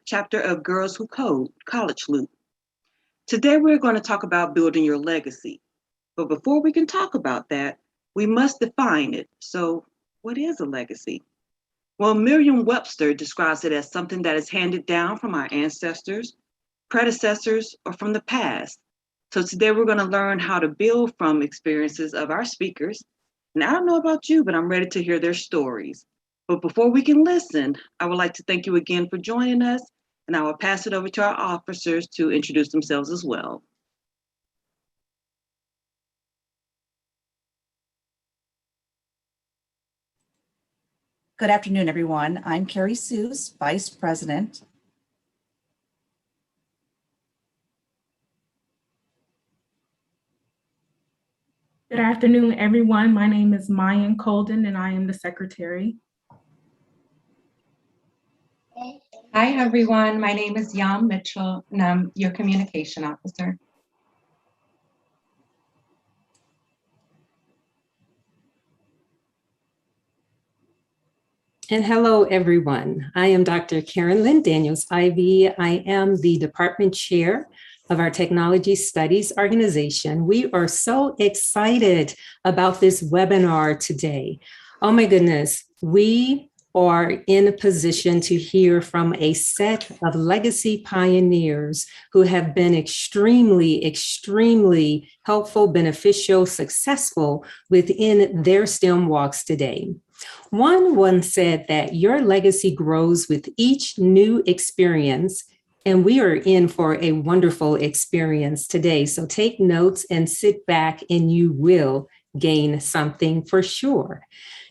chapter of Girls Who Code, College Loop. Today we're going to talk about building your legacy. But before we can talk about that, we must define it. So, what is a legacy? Well, Merriam-Webster describes it as something that is handed down from our ancestors, predecessors, or from the past. So today we're going to learn how to build from experiences of our speakers. And I don't know about you, but I'm ready to hear their stories. But before we can listen, I would like to thank you again for joining us, and I will pass it over to our officers to introduce themselves as well. Good afternoon, everyone. I'm Carey Seuss, Vice President. Good afternoon, everyone. My name is Mayan Colden, and I am the Secretary. Hi, everyone. My name is Yam Mitchell, and I'm your Communication Officer. And hello, everyone. I am Dr. Karen Lynn Daniels-Ivy. I am the Department Chair of our Technology Studies organization. We are so excited about this webinar today. Oh my goodness, we are in a position to hear from a set of legacy pioneers who have been extremely helpful, beneficial, successful within their STEM walks today. One once said that your legacy grows with each new experience, and we are in for a wonderful experience today. So take notes and sit back and you will gain something for sure.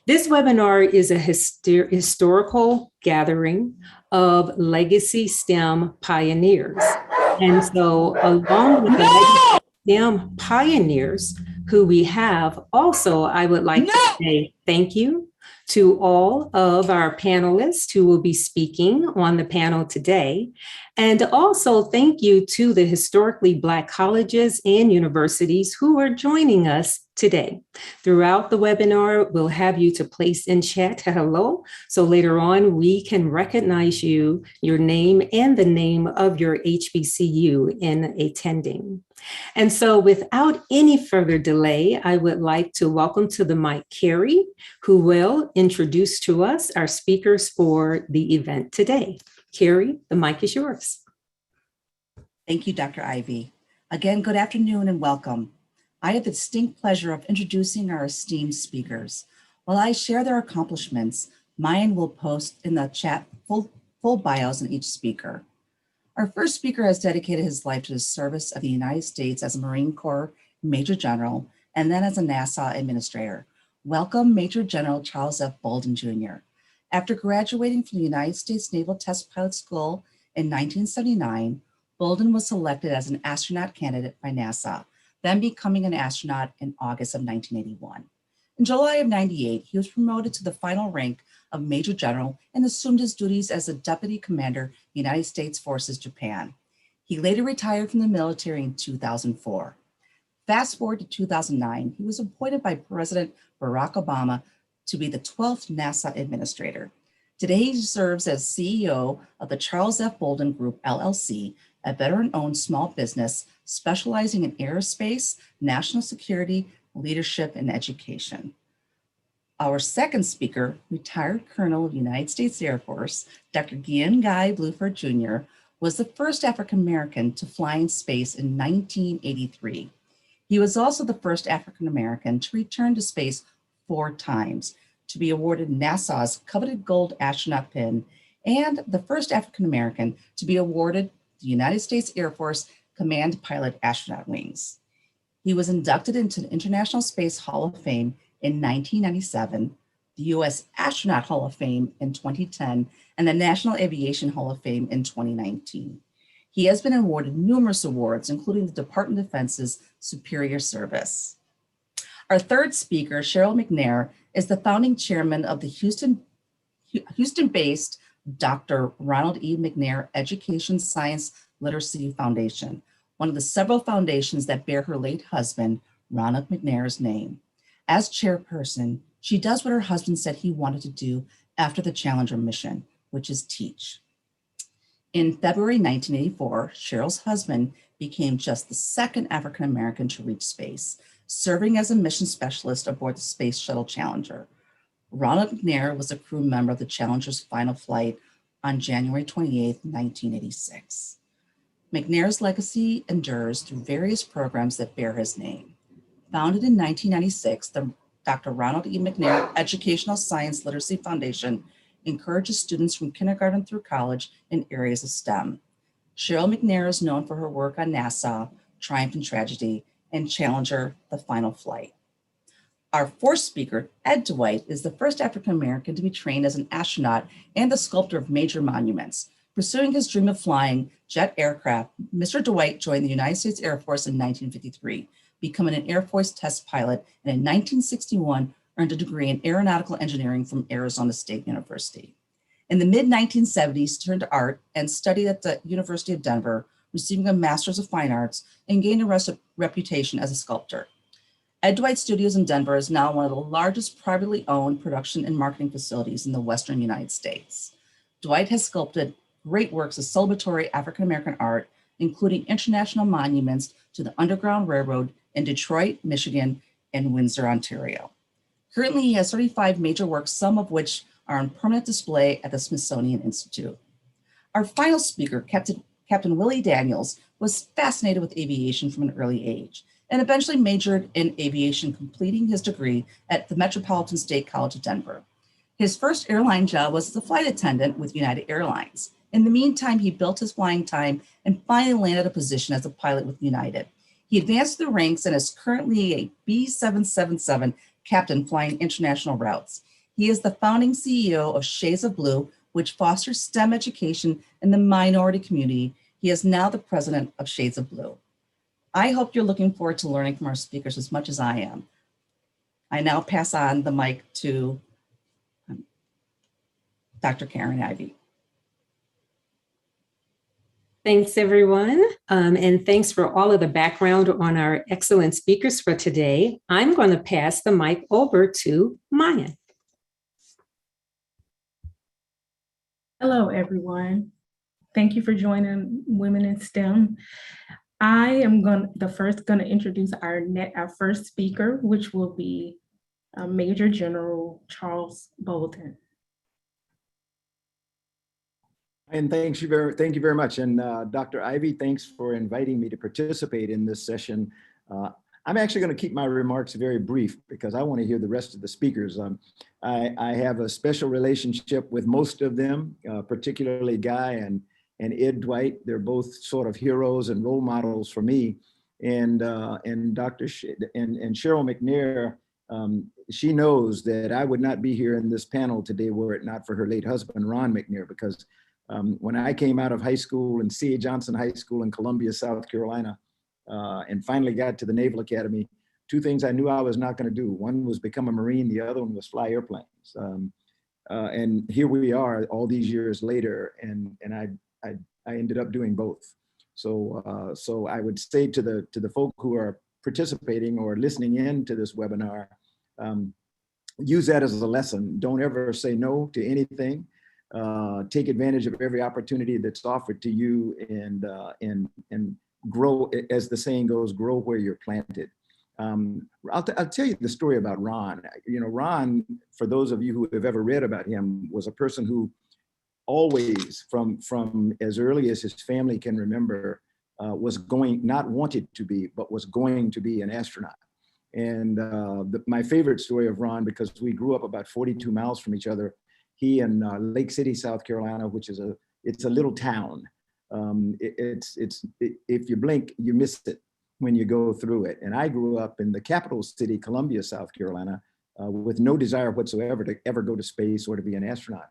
This webinar is a historical gathering of legacy STEM pioneers. And so along with the legacy STEM pioneers who we have, also I would like to say thank you to all of our panelists who will be speaking on the panel today. And also thank you to the historically Black colleges and universities who are joining us today. Throughout the webinar, we'll have you to place in chat hello, so later on we can recognize you, your name, and the name of your HBCU in attending. And so without any further delay, I would like to welcome to the mic Carey, who will introduce to us our speakers for the event today. Carey, the mic is yours. Thank you, Dr. Ivy. Again, good afternoon and welcome. I have the distinct pleasure of introducing our esteemed speakers. While I share their accomplishments, Mayan will post in the chat full bios on each speaker. Our first speaker has dedicated his life to the service of the United States as a Marine Corps Major General and then as a NASA administrator. Welcome, Major General Charles F. Bolden Jr. After graduating from the United States Naval Test Pilot School in 1979, Bolden was selected as an astronaut candidate by NASA, then becoming an astronaut in August of 1981. In July of 98, he was promoted to the final rank of Major General and assumed his duties as the Deputy Commander, United States Forces, Japan. He later retired from the military in 2004. Fast forward to 2009, he was appointed by President Barack Obama to be the 12th NASA administrator. Today, he serves as CEO of the Charles F. Bolden Group, LLC, a veteran-owned small business specializing in aerospace, national security, leadership, and education. Our second speaker, retired Colonel of the United States Air Force, Dr. Guillen Guy Bluford Jr., was the first African-American to fly in space in 1983. He was also the first African-American to return to space 4 times, to be awarded NASA's coveted gold astronaut pin, and the first African-American to be awarded the United States Air Force Command Pilot Astronaut Wings. He was inducted into the International Space Hall of Fame in 1997, the U.S. Astronaut Hall of Fame in 2010, and the National Aviation Hall of Fame in 2019. He has been awarded numerous awards, including the Department of Defense's Superior Service. Our third speaker, Cheryl Mcnair, is the founding chairman of the Houston-based Dr. Ronald E. Mcnair Education, Science, Literacy Foundation, one of the several foundations that bear her late husband, Ronald Mcnair's name. As chairperson, she does what her husband said he wanted to do after the Challenger mission, which is teach. In February 1984, Cheryl's husband became just the second African American to reach space, serving as a mission specialist aboard the Space Shuttle Challenger. Ronald Mcnair was a crew member of the Challenger's final flight on January 28, 1986. Mcnair's legacy endures through various programs that bear his name. Founded in 1996, the Dr. Ronald E. Mcnair Educational Science Literacy Foundation encourages students from kindergarten through college in areas of STEM. Cheryl Mcnair is known for her work on NASA, Triumph and Tragedy, and Challenger, the final flight. Our fourth speaker, Ed Dwight, is the first African American to be trained as an astronaut and the sculptor of major monuments. Pursuing his dream of flying jet aircraft, Mr. Dwight joined the United States Air Force in 1953, becoming an Air Force test pilot, and in 1961 earned a degree in aeronautical engineering from Arizona State University. In the mid-1970s, turned to art and studied at the University of Denver, receiving a Master's of Fine Arts and gained a reputation as a sculptor. Ed Dwight Studios in Denver is now one of the largest privately owned production and marketing facilities in the Western United States. Dwight has sculpted great works of celebratory African-American art, including international monuments to the Underground Railroad in Detroit, Michigan, and Windsor, Ontario. Currently, he has 35 major works, some of which are on permanent display at the Smithsonian Institute. Our final speaker, Captain Willie Daniels, was fascinated with aviation from an early age and eventually majored in aviation, completing his degree at the Metropolitan State College of Denver. His first airline job was as a flight attendant with United Airlines. In the meantime, he built his flying time and finally landed a position as a pilot with United. He advanced through the ranks and is currently a B777 captain flying international routes. He is the founding CEO of Shades of Blue, which fosters STEM education in the minority community. He is now the president of Shades of Blue. I hope you're looking forward to learning from our speakers as much as I am. I now pass on the mic to Dr. Karen Ivey. Thanks, everyone. And thanks for all of the background on our excellent speakers for today. I'm going to pass the mic over to Maya. Hello, everyone. Thank you for joining Women in STEM. I am going to introduce our first speaker, which will be Major General Charles Bolton. And thank you very much. And Dr. Ivey, thanks for inviting me to participate in this session. I'm actually going to keep my remarks very brief because I want to hear the rest of the speakers. I have a special relationship with most of them, particularly Guy and Ed Dwight. They're both sort of heroes and role models for me. And Cheryl Mcnair, she knows that I would not be here in this panel today were it not for her late husband, Ron Mcnair, because when I came out of high school in C.A. Johnson High School in Columbia, South Carolina, and finally got to the Naval Academy, two things I knew I was not going to do. One was become a Marine, the other one was fly airplanes. And here we are all these years later, and I ended up doing both. So so I would say to the folk who are participating or listening in to this webinar, use that as a lesson. Don't ever say no to anything. Take advantage of every opportunity that's offered to you, and grow, as the saying goes, grow where you're planted. I'll tell you the story about Ron. You know, Ron, for those of you who have ever read about him, was a person who always, from as early as his family can remember, was not wanted to be, but was going to be an astronaut. And my favorite story of Ron, because we grew up about 42 miles from each other, he in Lake City, South Carolina, which is it's a little town. If you blink, you miss it when you go through it. And I grew up in the capital city, Columbia, South Carolina, with no desire whatsoever to ever go to space or to be an astronaut.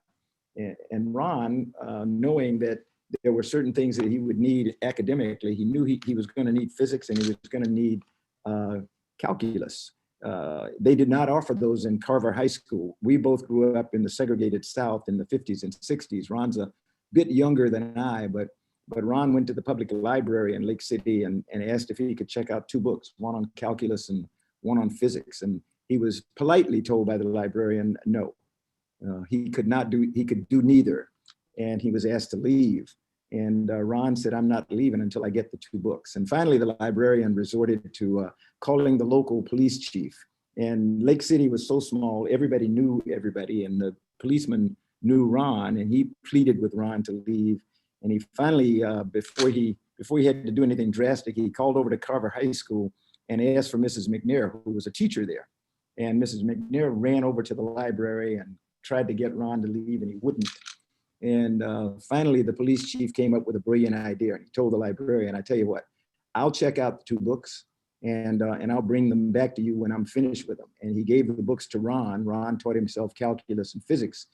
And Ron, knowing that there were certain things that he would need academically, he knew he was going to need physics and he was going to need calculus. They did not offer those in Carver High School. We both grew up in the segregated South in the 50s and 60s. Ron's a bit younger than I, but Ron went to the public library in Lake City and asked if he could check out two books, one on calculus and one on physics. And he was politely told by the librarian, no, he could do neither. And he was asked to leave. And Ron said, I'm not leaving until I get the 2 books. And finally, the librarian resorted to calling the local police chief. And Lake City was so small, everybody knew everybody. And the policeman knew Ron, and he pleaded with Ron to leave. And he finally, before he had to do anything drastic, he called over to Carver High School and asked for Mrs. Mcnair, who was a teacher there. And Mrs. Mcnair ran over to the library and tried to get Ron to leave, and he wouldn't. And finally, the police chief came up with a brilliant idea. And he told the librarian, I tell you what, I'll check out the 2 books and I'll bring them back to you when I'm finished with them. And he gave the books to Ron. Ron taught himself calculus and physics.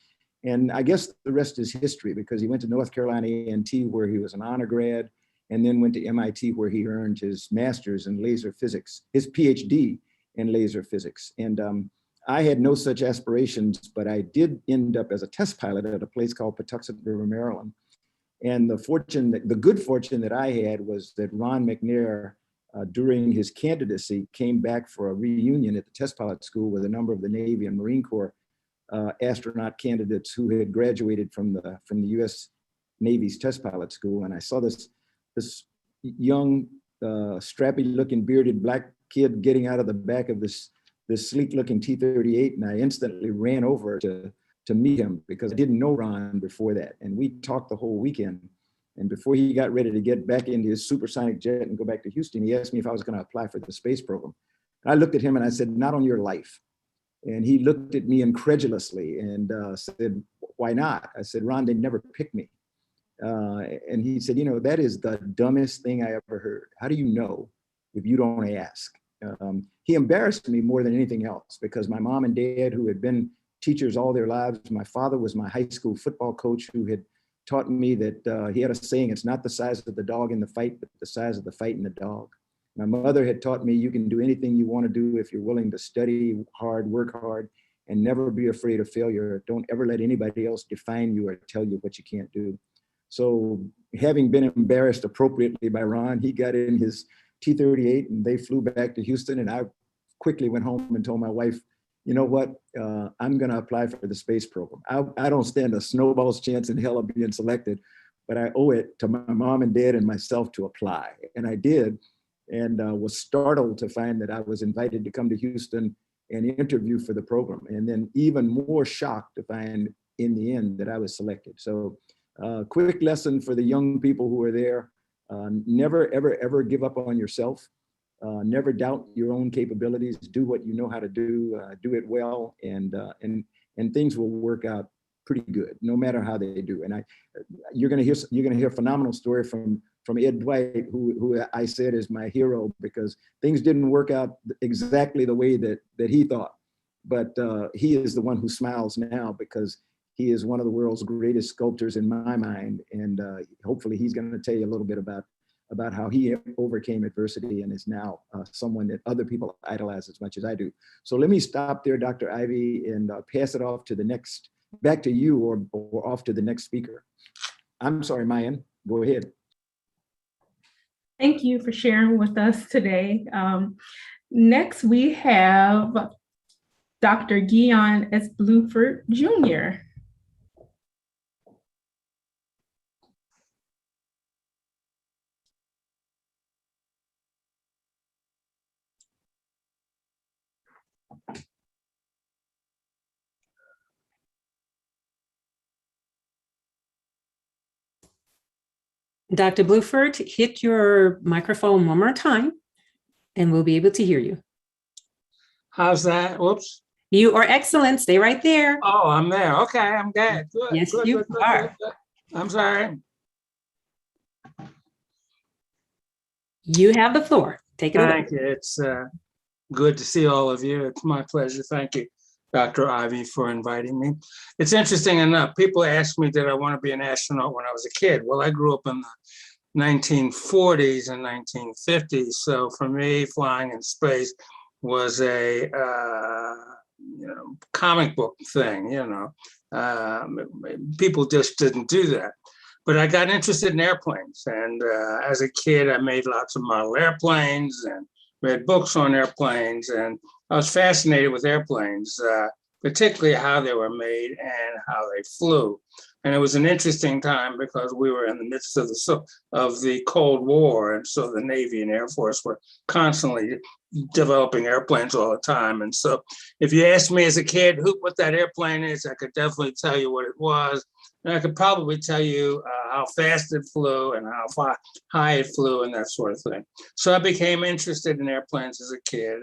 And I guess the rest is history, because he went to North Carolina A&T, where he was an honor grad, and then went to MIT, where he earned his master's in laser physics, his PhD in laser physics. And I had no such aspirations, but I did end up as a test pilot at a place called Patuxent River, Maryland. And the good fortune that I had was that Ron Mcnair, during his candidacy, came back for a reunion at the test pilot school with a number of the Navy and Marine Corps astronaut candidates who had graduated from the US Navy's test pilot school. And I saw this young, strappy-looking, bearded black kid getting out of the back of this sleek-looking T-38, and I instantly ran over to meet him, because I didn't know Ron before that. And we talked the whole weekend. And before he got ready to get back into his supersonic jet and go back to Houston, he asked me if I was going to apply for the space program. And I looked at him and I said, not on your life. And he looked at me incredulously and said, why not? I said, Ron, they never picked me. And he said, that is the dumbest thing I ever heard. How do you know if you don't ask? He embarrassed me more than anything else, because my mom and dad, who had been teachers all their lives, my father was my high school football coach, who had taught me that he had a saying, it's not the size of the dog in the fight, but the size of the fight in the dog. My mother had taught me you can do anything you want to do if you're willing to study hard, work hard, and never be afraid of failure. Don't ever let anybody else define you or tell you what you can't do. So having been embarrassed appropriately by Ron, he got in his T-38 and they flew back to Houston, and I quickly went home and told my wife, you know what, I'm going to apply for the space program. I don't stand a snowball's chance in hell of being selected, but I owe it to my mom and dad and myself to apply. And I did, and was startled to find that I was invited to come to Houston and interview for the program. And then even more shocked to find in the end that I was selected. So quick lesson for the young people who are there. Never, ever, ever give up on yourself. Never doubt your own capabilities. Do what you know how to do. Do it well, and things will work out pretty good, no matter how they do. And you're gonna hear a phenomenal story from Ed Dwight, who I said is my hero, because things didn't work out exactly the way that he thought, but he is the one who smiles now, because he is one of the world's greatest sculptors in my mind, and hopefully he's going to tell you a little bit about how he overcame adversity and is now someone that other people idolize as much as I do. So let me stop there, Dr. Ivy, and pass it off to the next, back to you, or off to the next speaker. I'm sorry, Mayan, go ahead. Thank you for sharing with us today. Next, we have Dr. Guillen Guy Bluford Jr. Dr. Bluford, hit your microphone one more time and we'll be able to hear you. How's that? Whoops. You are excellent. Stay right there. Oh, I'm there. Okay, I'm good. Good. Yes, good, you good, good, are. good, good. I'm sorry. You have the floor. Take it away. Thank you. It's good to see all of you. It's my pleasure. Thank you, Dr. Ivy, for inviting me. It's interesting enough. People ask me, did I want to be an astronaut when I was a kid? Well, I grew up in the 1940s and 1950s. So for me, flying in space was a comic book thing. People just didn't do that. But I got interested in airplanes, and as a kid, I made lots of model airplanes and read books on airplanes, and I was fascinated with airplanes, particularly how they were made and how they flew. And it was an interesting time because we were in the midst of the Cold War. And so the Navy and Air Force were constantly developing airplanes all the time. And so if you asked me as a kid what that airplane is, I could definitely tell you what it was. And I could probably tell you how fast it flew and how high it flew and that sort of thing. So I became interested in airplanes as a kid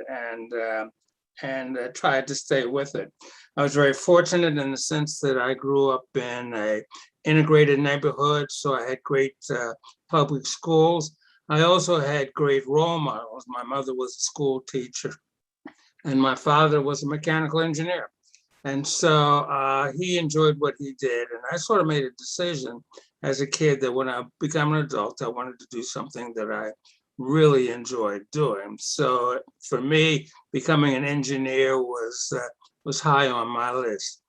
and tried to stay with it. I was very fortunate in the sense that I grew up in an integrated neighborhood, so I had great public schools. I also had great role models. My mother was a school teacher, and my father was a mechanical engineer. And so he enjoyed what he did. And I sort of made a decision as a kid that when I became an adult, I wanted to do something that I really enjoyed doing. So for me, becoming an engineer was high on my list.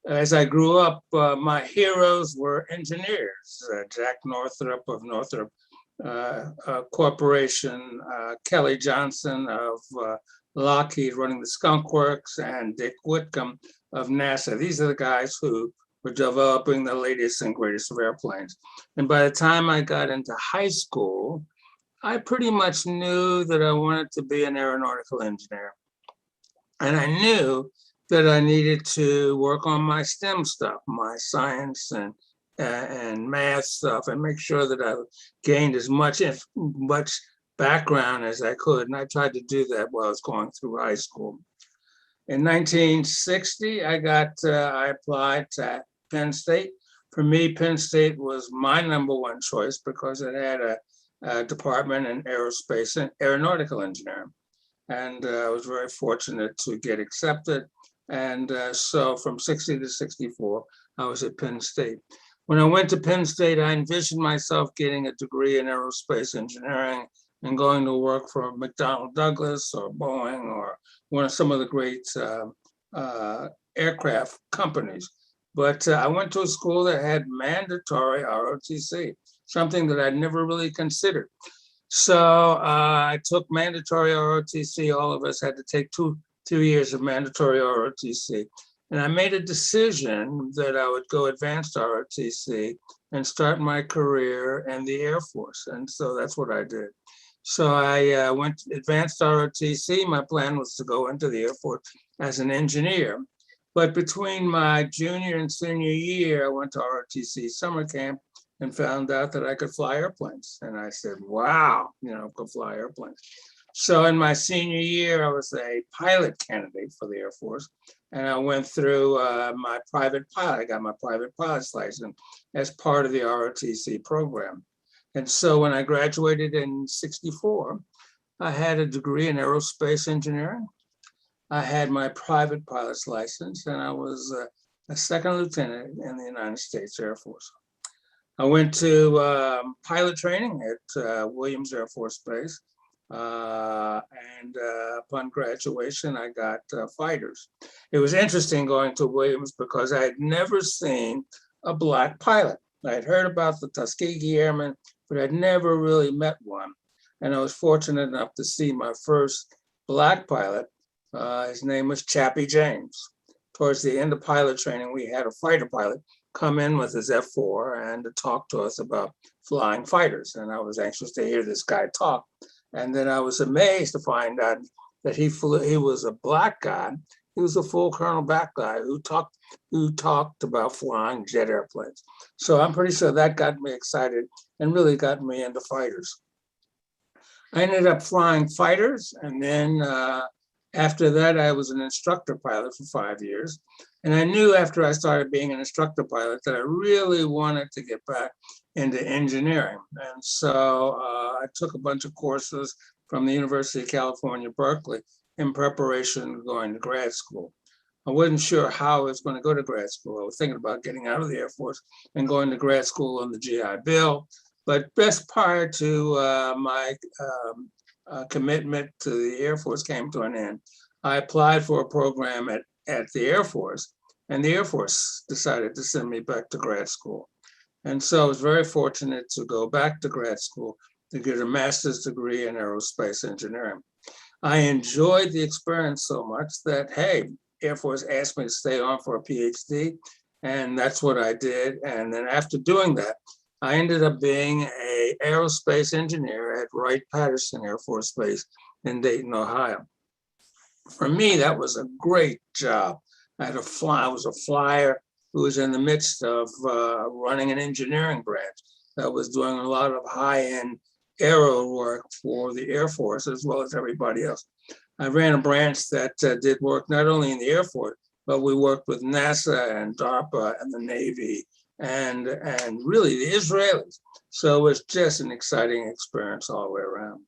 As I grew up, my heroes were engineers. Jack Northrop of Northrop Corporation, Kelly Johnson of Lockheed running the Skunk Works, and Dick Whitcomb of NASA. These are the guys who were developing the latest and greatest of airplanes. And by the time I got into high school, I pretty much knew that I wanted to be an aeronautical engineer. And I knew that I needed to work on my STEM stuff, my science and math stuff, and make sure that I gained as much background as I could. And I tried to do that while I was going through high school. In 1960, I applied to Penn State. For me, Penn State was my number one choice because it had a department in aerospace and aeronautical engineering. And I was very fortunate to get accepted. And so from 60 to 64, I was at Penn State. When I went to Penn State, I envisioned myself getting a degree in aerospace engineering and going to work for McDonnell Douglas or Boeing or some of the great aircraft companies. But I went to a school that had mandatory ROTC, something that I'd never really considered. So I took mandatory ROTC. All of us had to take two years of mandatory ROTC. And I made a decision that I would go advanced ROTC and start my career in the Air Force. And so that's what I did. So I went to advanced ROTC. My plan was to go into the Air Force as an engineer. But between my junior and senior year, I went to ROTC summer camp and found out that I could fly airplanes. And I said, wow, I could fly airplanes. So in my senior year, I was a pilot candidate for the Air Force. And I went through my private pilot. I got my private pilot's license as part of the ROTC program. And so when I graduated in 64, I had a degree in aerospace engineering. I had my private pilot's license, and I was a second lieutenant in the United States Air Force. I went to pilot training at Williams Air Force Base. And upon graduation, I got fighters. It was interesting going to Williams because I had never seen a Black pilot. I had heard about the Tuskegee Airmen, but I'd never really met one. And I was fortunate enough to see my first Black pilot. His name was Chappie James. Towards the end of pilot training, we had a fighter pilot come in with his F4 and to talk to us about flying fighters. And I was anxious to hear this guy talk. And then I was amazed to find out that he was a Black guy. He was a full colonel Black guy who talked about flying jet airplanes. So I'm pretty sure that got me excited and really got me into fighters. I ended up flying fighters, and then after that, I was an instructor pilot for 5 years. And I knew after I started being an instructor pilot that I really wanted to get back into engineering. And so I took a bunch of courses from the University of California, Berkeley, in preparation of going to grad school. I wasn't sure how I was going to go to grad school. I was thinking about getting out of the Air Force and going to grad school on the GI Bill. But just prior to my commitment to the Air Force came to an end, I applied for a program at the Air Force, and the Air Force decided to send me back to grad school. And so I was very fortunate to go back to grad school to get a master's degree in aerospace engineering. I enjoyed the experience so much that, hey, Air Force asked me to stay on for a PhD. And that's what I did. And then after doing that, I ended up being an aerospace engineer at Wright-Patterson Air Force Base in Dayton, Ohio. For me, that was a great job. I was a flyer who was in the midst of running an engineering branch that was doing a lot of high-end aero work for the Air Force as well as everybody else. I ran a branch that did work not only in the Air Force, but we worked with NASA and DARPA and the Navy and really the Israelis. So it was just an exciting experience all the way around.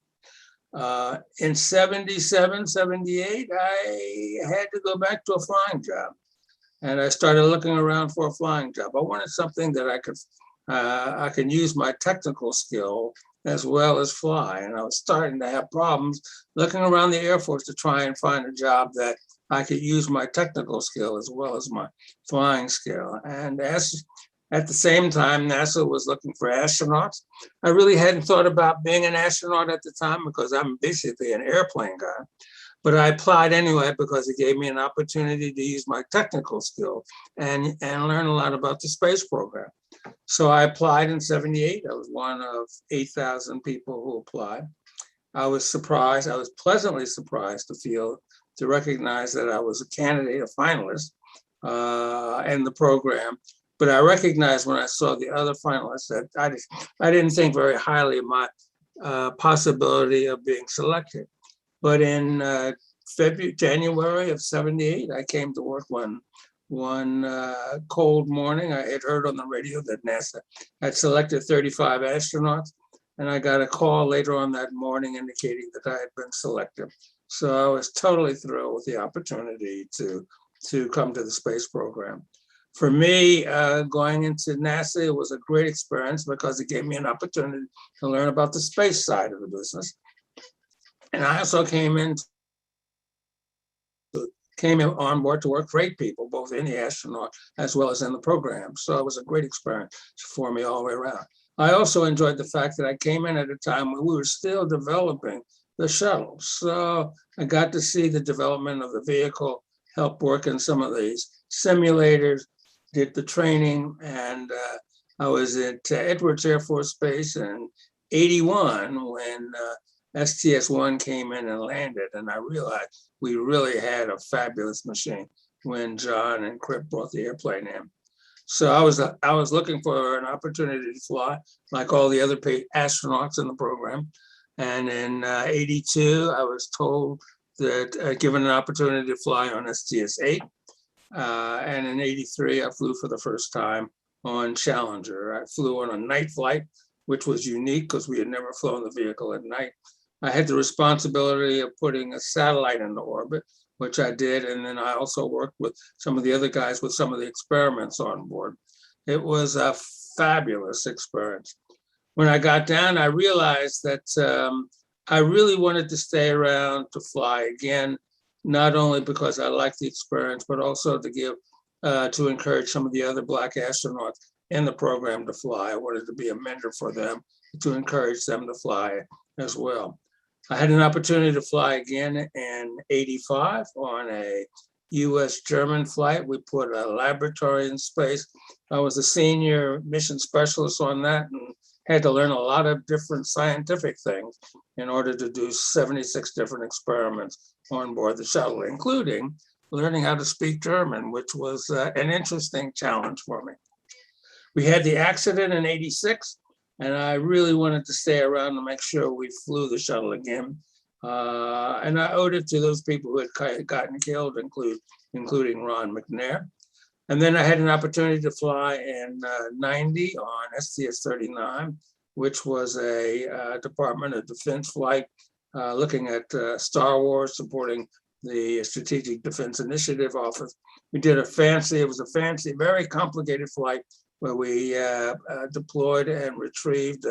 In 77, 78, I had to go back to a flying job. And I started looking around for a flying job. I wanted something that I could use my technical skill as well as fly. And I was starting to have problems looking around the Air Force to try and find a job that I could use my technical skill as well as my flying skill. And at the same time, NASA was looking for astronauts. I really hadn't thought about being an astronaut at the time because I'm basically an airplane guy. But I applied anyway because it gave me an opportunity to use my technical skill and learn a lot about the space program. So I applied in 78. I was one of 8,000 people who applied. I was surprised. I was pleasantly surprised to recognize that I was a candidate, a finalist in the program. But I recognized when I saw the other finalists that I didn't think very highly of my possibility of being selected. But in January of 78, I came to work one cold morning. I had heard on the radio that NASA had selected 35 astronauts, and I got a call later on that morning indicating that I had been selected. So I was totally thrilled with the opportunity to come to the space program. For me, going into NASA, it was a great experience because it gave me an opportunity to learn about the space side of the business. And I also came in on board to work for 8 people, both in the astronaut as well as in the program. So it was a great experience for me all the way around. I also enjoyed the fact that I came in at a time when we were still developing the shuttle. So I got to see the development of the vehicle, help work in some of these simulators, did the training, and I was at Edwards Air Force Base in 81 when STS-1 came in and landed, and I realized we really had a fabulous machine when John and Crip brought the airplane in. So I was looking for an opportunity to fly like all the other astronauts in the program. And in 82, I was told that given an opportunity to fly on STS-8. And in 83, I flew for the first time on Challenger. I flew on a night flight, which was unique because we had never flown the vehicle at night. I had the responsibility of putting a satellite into orbit, which I did. And then I also worked with some of the other guys with some of the experiments on board. It was a fabulous experience. When I got down, I realized that I really wanted to stay around to fly again, not only because I liked the experience, but also to encourage some of the other Black astronauts in the program to fly. I wanted to be a mentor for them, to encourage them to fly as well. I had an opportunity to fly again in 85 on a US-German flight. We put a laboratory in space. I was a senior mission specialist on that and had to learn a lot of different scientific things in order to do 76 different experiments on board the shuttle, including learning how to speak German, which was an interesting challenge for me. We had the accident in 86, and I really wanted to stay around to make sure we flew the shuttle again. And I owed it to those people who had gotten killed, including Ron Mcnair. And then I had an opportunity to fly in 90 on STS-39, which was a Department of Defense flight looking at Star Wars, supporting the Strategic Defense Initiative Office. It was a fancy, very complicated flight where we deployed and retrieved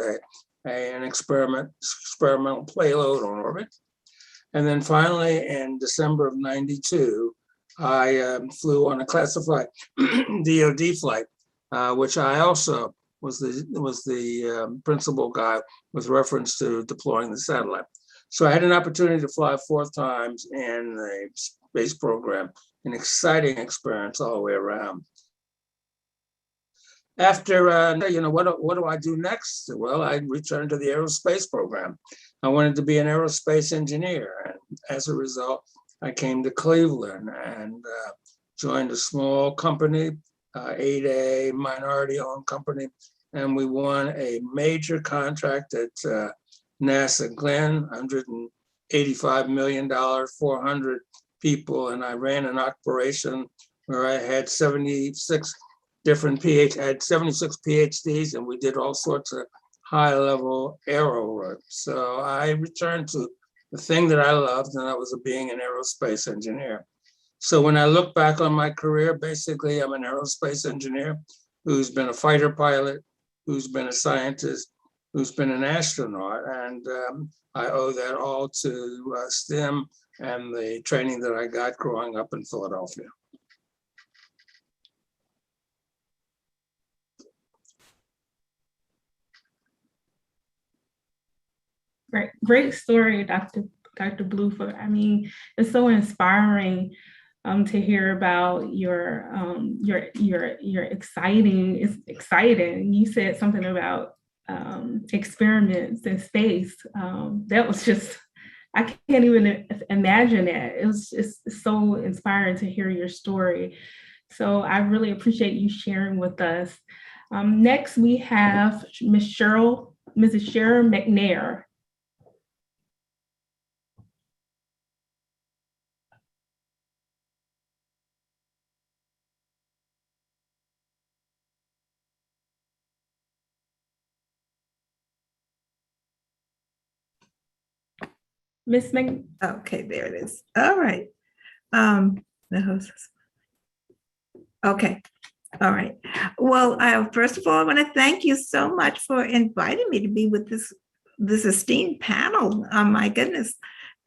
an experimental payload on orbit. And then finally, in December of 92, I flew on a classified DoD flight, which I also was the principal guy with reference to deploying the satellite. So I had an opportunity to fly 4 times in the space program, an exciting experience all the way around. after, what do I do next? Well, I returned to the aerospace program. I wanted to be an aerospace engineer. And as a result, I came to Cleveland and joined a small company, 8A minority-owned company, and we won a major contract at NASA Glenn, $185 million, 400 people, and I ran an operation where I had 76 PhDs, and we did all sorts of high-level aero work. So I returned to the thing that I loved, and that was being an aerospace engineer. So when I look back on my career, basically I'm an aerospace engineer who's been a fighter pilot, who's been a scientist, who's been an astronaut, and I owe that all to STEM and the training that I got growing up in Philadelphia. Great story, Dr. Bluford. I mean, it's so inspiring to hear about your exciting. It's exciting. You said something about experiments in space. That was just, I can't even imagine that. It was just so inspiring to hear your story. So I really appreciate you sharing with us. Next, we have Mrs. Cheryl Mcnair. Miss Mc. Okay, there it is. All right. The host. Okay. All right. Well, first of all, I want to thank you so much for inviting me to be with this esteemed panel. Oh my goodness.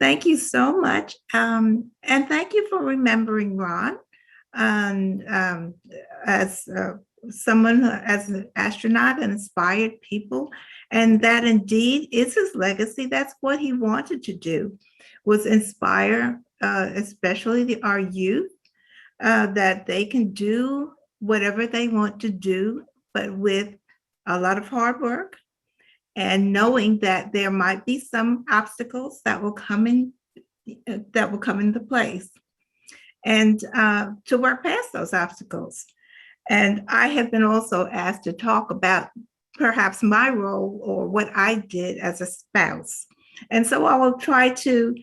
Thank you so much. And thank you for remembering Ron as someone as an astronaut and inspired people. And that indeed is his legacy. That's what he wanted to do, was inspire, especially our youth, that they can do whatever they want to do, but with a lot of hard work and knowing that there might be some obstacles that will come into place, and to work past those obstacles. And I have been also asked to talk about perhaps my role or what I did as a spouse. And so I will try to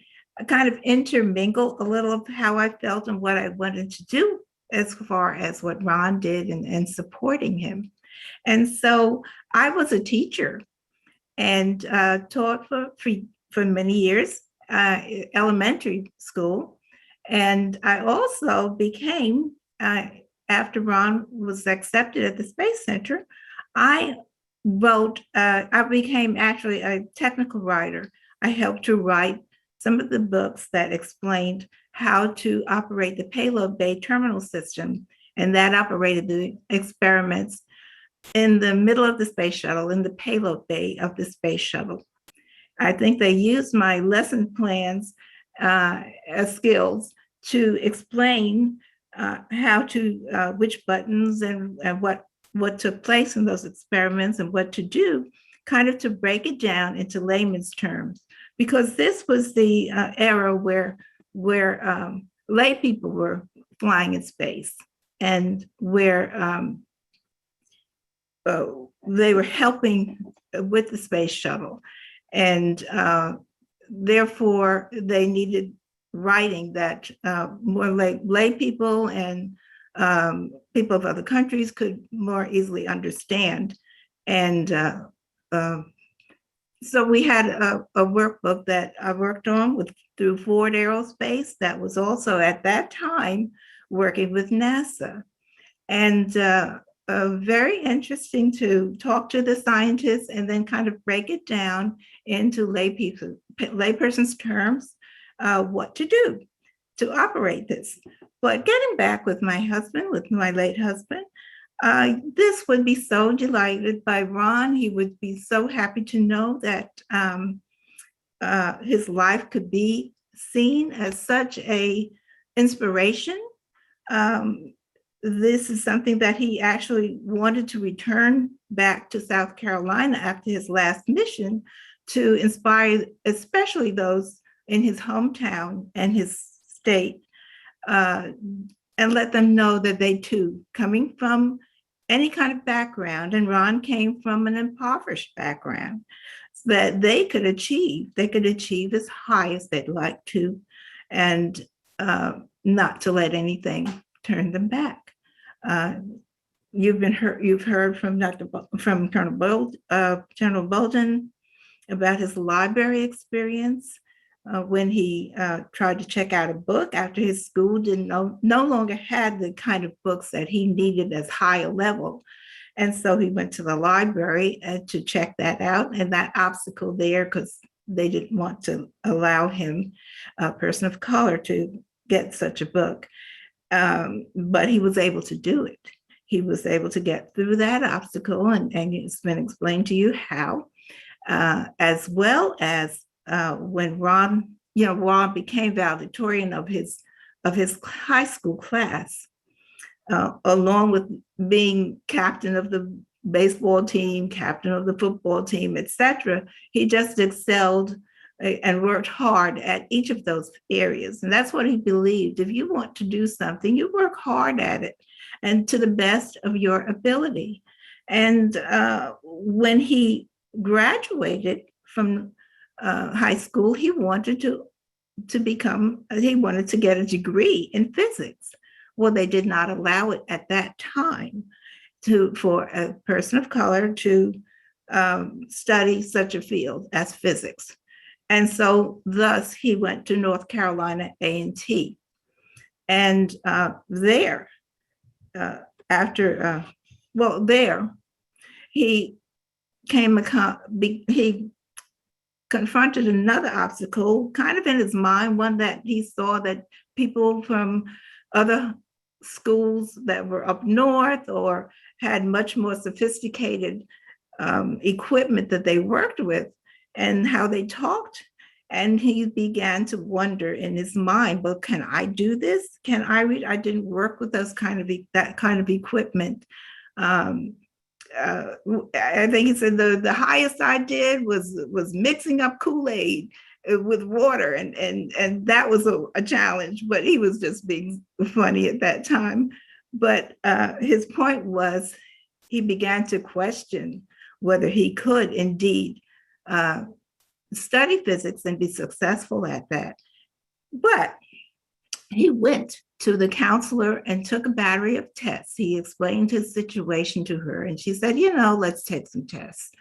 kind of intermingle a little of how I felt and what I wanted to do as far as what Ron did and supporting him. And so I was a teacher and taught for many years, elementary school. And I also became, after Ron was accepted at the Space Center, I became actually a technical writer. I helped to write some of the books that explained how to operate the payload bay terminal system, and that operated the experiments in the middle of the space shuttle, in the payload bay of the space shuttle. I think they used my lesson plans as skills to explain which buttons and what took place in those experiments and what to do, kind of to break it down into layman's terms, because this was the era where lay people were flying in space and where they were helping with the space shuttle. And therefore, they needed writing that more lay people and people of other countries could more easily understand. And so we had a workbook that I worked on through Ford Aerospace that was also at that time working with NASA. And very interesting to talk to the scientists and then kind of break it down into layperson's terms, what to do to operate this. But getting back with my husband, with my late husband, this would be so delighted by Ron. He would be so happy to know that his life could be seen as such a inspiration. this is something that he actually wanted to return back to South Carolina after his last mission to inspire, especially those in his hometown and his state, and let them know that they too, coming from any kind of background, and Ron came from an impoverished background, so that they could achieve as high as they'd like to, and not to let anything turn them back. You've heard from General Bolden about his library experience when he tried to check out a book after his school no longer had the kind of books that he needed as high a level. And so he went to the library to check that out, and that obstacle there, because they didn't want to allow him, a person of color, to get such a book. But he was able to do it. He was able to get through that obstacle, and it's been explained to you how, as well as when Ron became valedictorian of his high school class, along with being captain of the baseball team, captain of the football team, etc. He just excelled and worked hard at each of those areas. And that's what he believed. If you want to do something, you work hard at it and to the best of your ability. And when he graduated from high school, he wanted to get a degree in physics. Well, they did not allow it at that time for a person of color to study such a field as physics. And so thus he went to North Carolina A&T. And there he confronted another obstacle, kind of in his mind, one that he saw that people from other schools that were up north or had much more sophisticated equipment that they worked with and how they talked. And he began to wonder in his mind, well, can I do this? Can I read? I didn't work with that kind of equipment. I think he said the highest I did was mixing up Kool-Aid with water, and that was a challenge, but he was just being funny at that time. But his point was, he began to question whether he could indeed study physics and be successful at that. But he went to the counselor and took a battery of tests. He explained his situation to her, and she said, let's take some tests.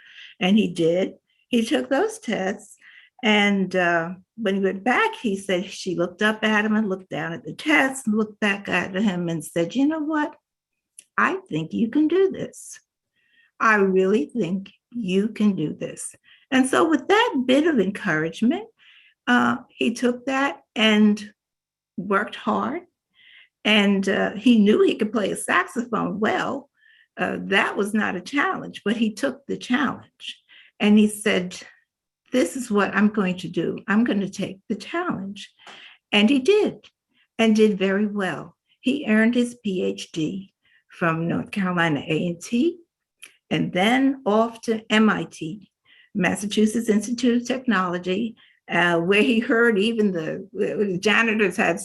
And he did. He took those tests. And when he went back, he said, she looked up at him and looked down at the tests, looked back at him and said, you know what? I think you can do this. I really think you can do this. And so with that bit of encouragement, he took that and worked hard. And he knew he could play a saxophone well. That was not a challenge, but he took the challenge. And he said, this is what I'm going to do. I'm going to take the challenge. And he did, and did very well. He earned his PhD from North Carolina A&T, and then off to MIT, Massachusetts Institute of Technology, where he heard even the janitors had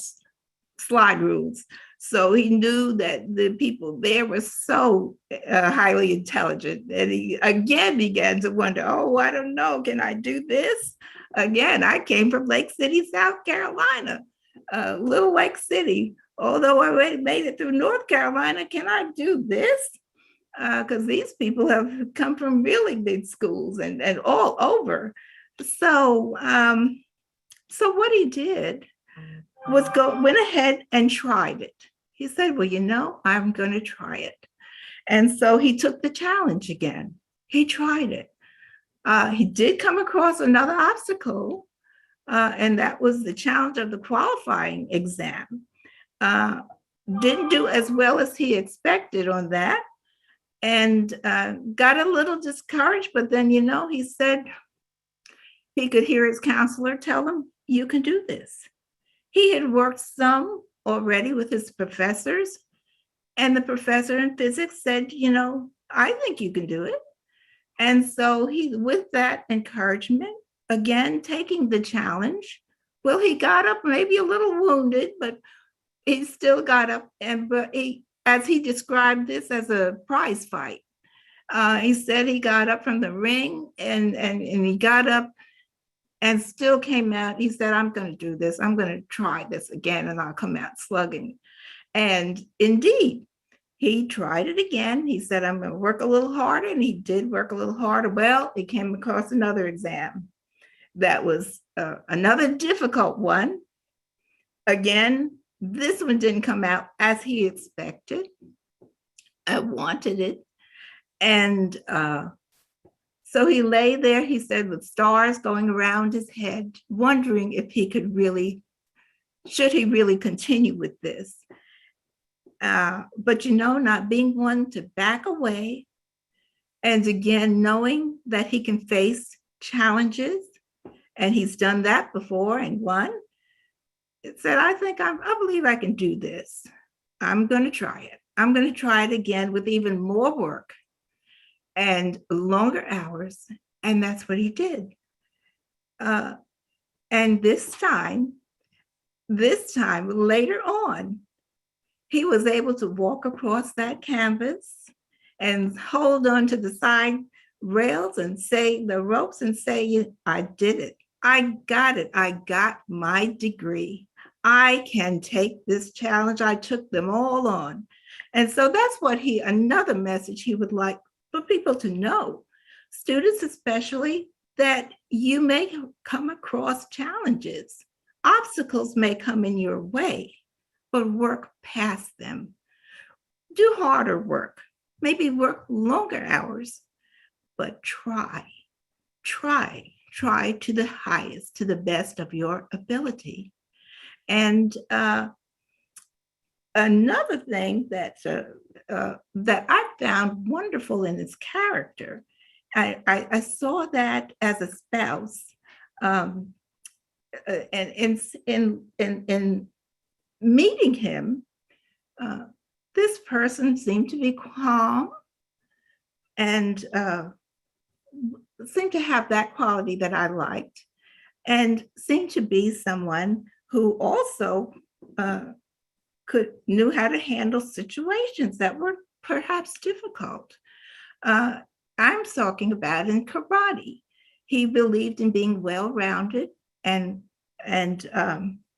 slide rules. So he knew that the people there were so highly intelligent. And he again began to wonder, I don't know, can I do this? Again, I came from Lake City, South Carolina, Little Lake City. Although I already made it through North Carolina, can I do this? Because these people have come from really big schools and all over. So what he did was went ahead and tried it. He said, well, I'm going to try it. And so he took the challenge again. He tried it. He did come across another obstacle, and that was the challenge of the qualifying exam. Didn't do as well as he expected on that, and got a little discouraged. But then, he said he could hear his counselor tell him, you can do this. He had worked some already with his professors, And the professor in physics said, I think you can do it. And so he, with that encouragement, again, taking the challenge, well, he got up maybe a little wounded, but he still got up. But as he described this as a prize fight, he said he got up from the ring and he got up and still came out. He said, I'm going to do this. I'm going to try this again, and I'll come out slugging. And indeed, he tried it again. He said, I'm going to work a little harder. And he did work a little harder. Well, he came across another exam that was another difficult one. Again, this one didn't come out as he expected. I wanted it. And so he lay there, he said, with stars going around his head, wondering if he could really, should he really continue with this? But not being one to back away, and again, knowing that he can face challenges, and he's done that before and won, it said, I believe I can do this. I'm going to try it. I'm going to try it again with even more work and longer hours. And that's what he did. And this time, later on, he was able to walk across that canvas and hold on to the side rails and say the ropes and say, I did it. I got it. I got my degree. I can take this challenge. I took them all on. And so that's what another message he would like for people to know, students especially, that you may come across challenges. Obstacles may come in your way, but work past them. Do harder work, maybe work longer hours, but try to the highest, to the best of your ability. And another thing that I found wonderful in his character, I saw that as a spouse, and in meeting him, this person seemed to be calm and seemed to have that quality that I liked, and seemed to be someone who also knew how to handle situations that were perhaps difficult. I'm talking about in karate. He believed in being well-rounded, and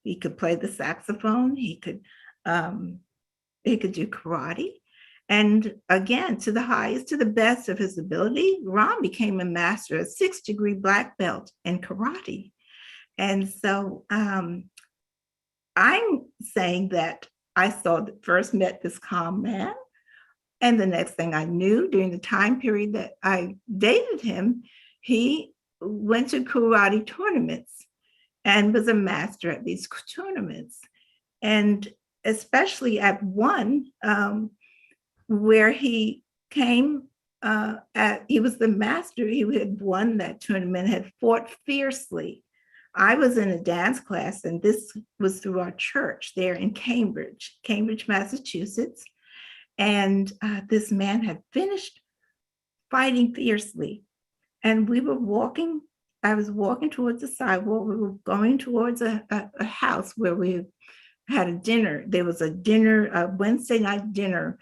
he could play the saxophone. He could do karate, and again, to the highest, to the best of his ability, Ron became a master, a 6th-degree black belt in karate. And so I'm saying that I first met this calm man, and the next thing I knew, during the time period that I dated him, he went to karate tournaments and was a master at these tournaments. And especially at one where he came, he was the master, he had won that tournament, had fought fiercely. I was in a dance class, and this was through our church there in Cambridge, Massachusetts. And this man had finished fighting fiercely. And we were walking, I was walking towards the sidewalk. We were going towards a house where we had a dinner. There was a Wednesday night dinner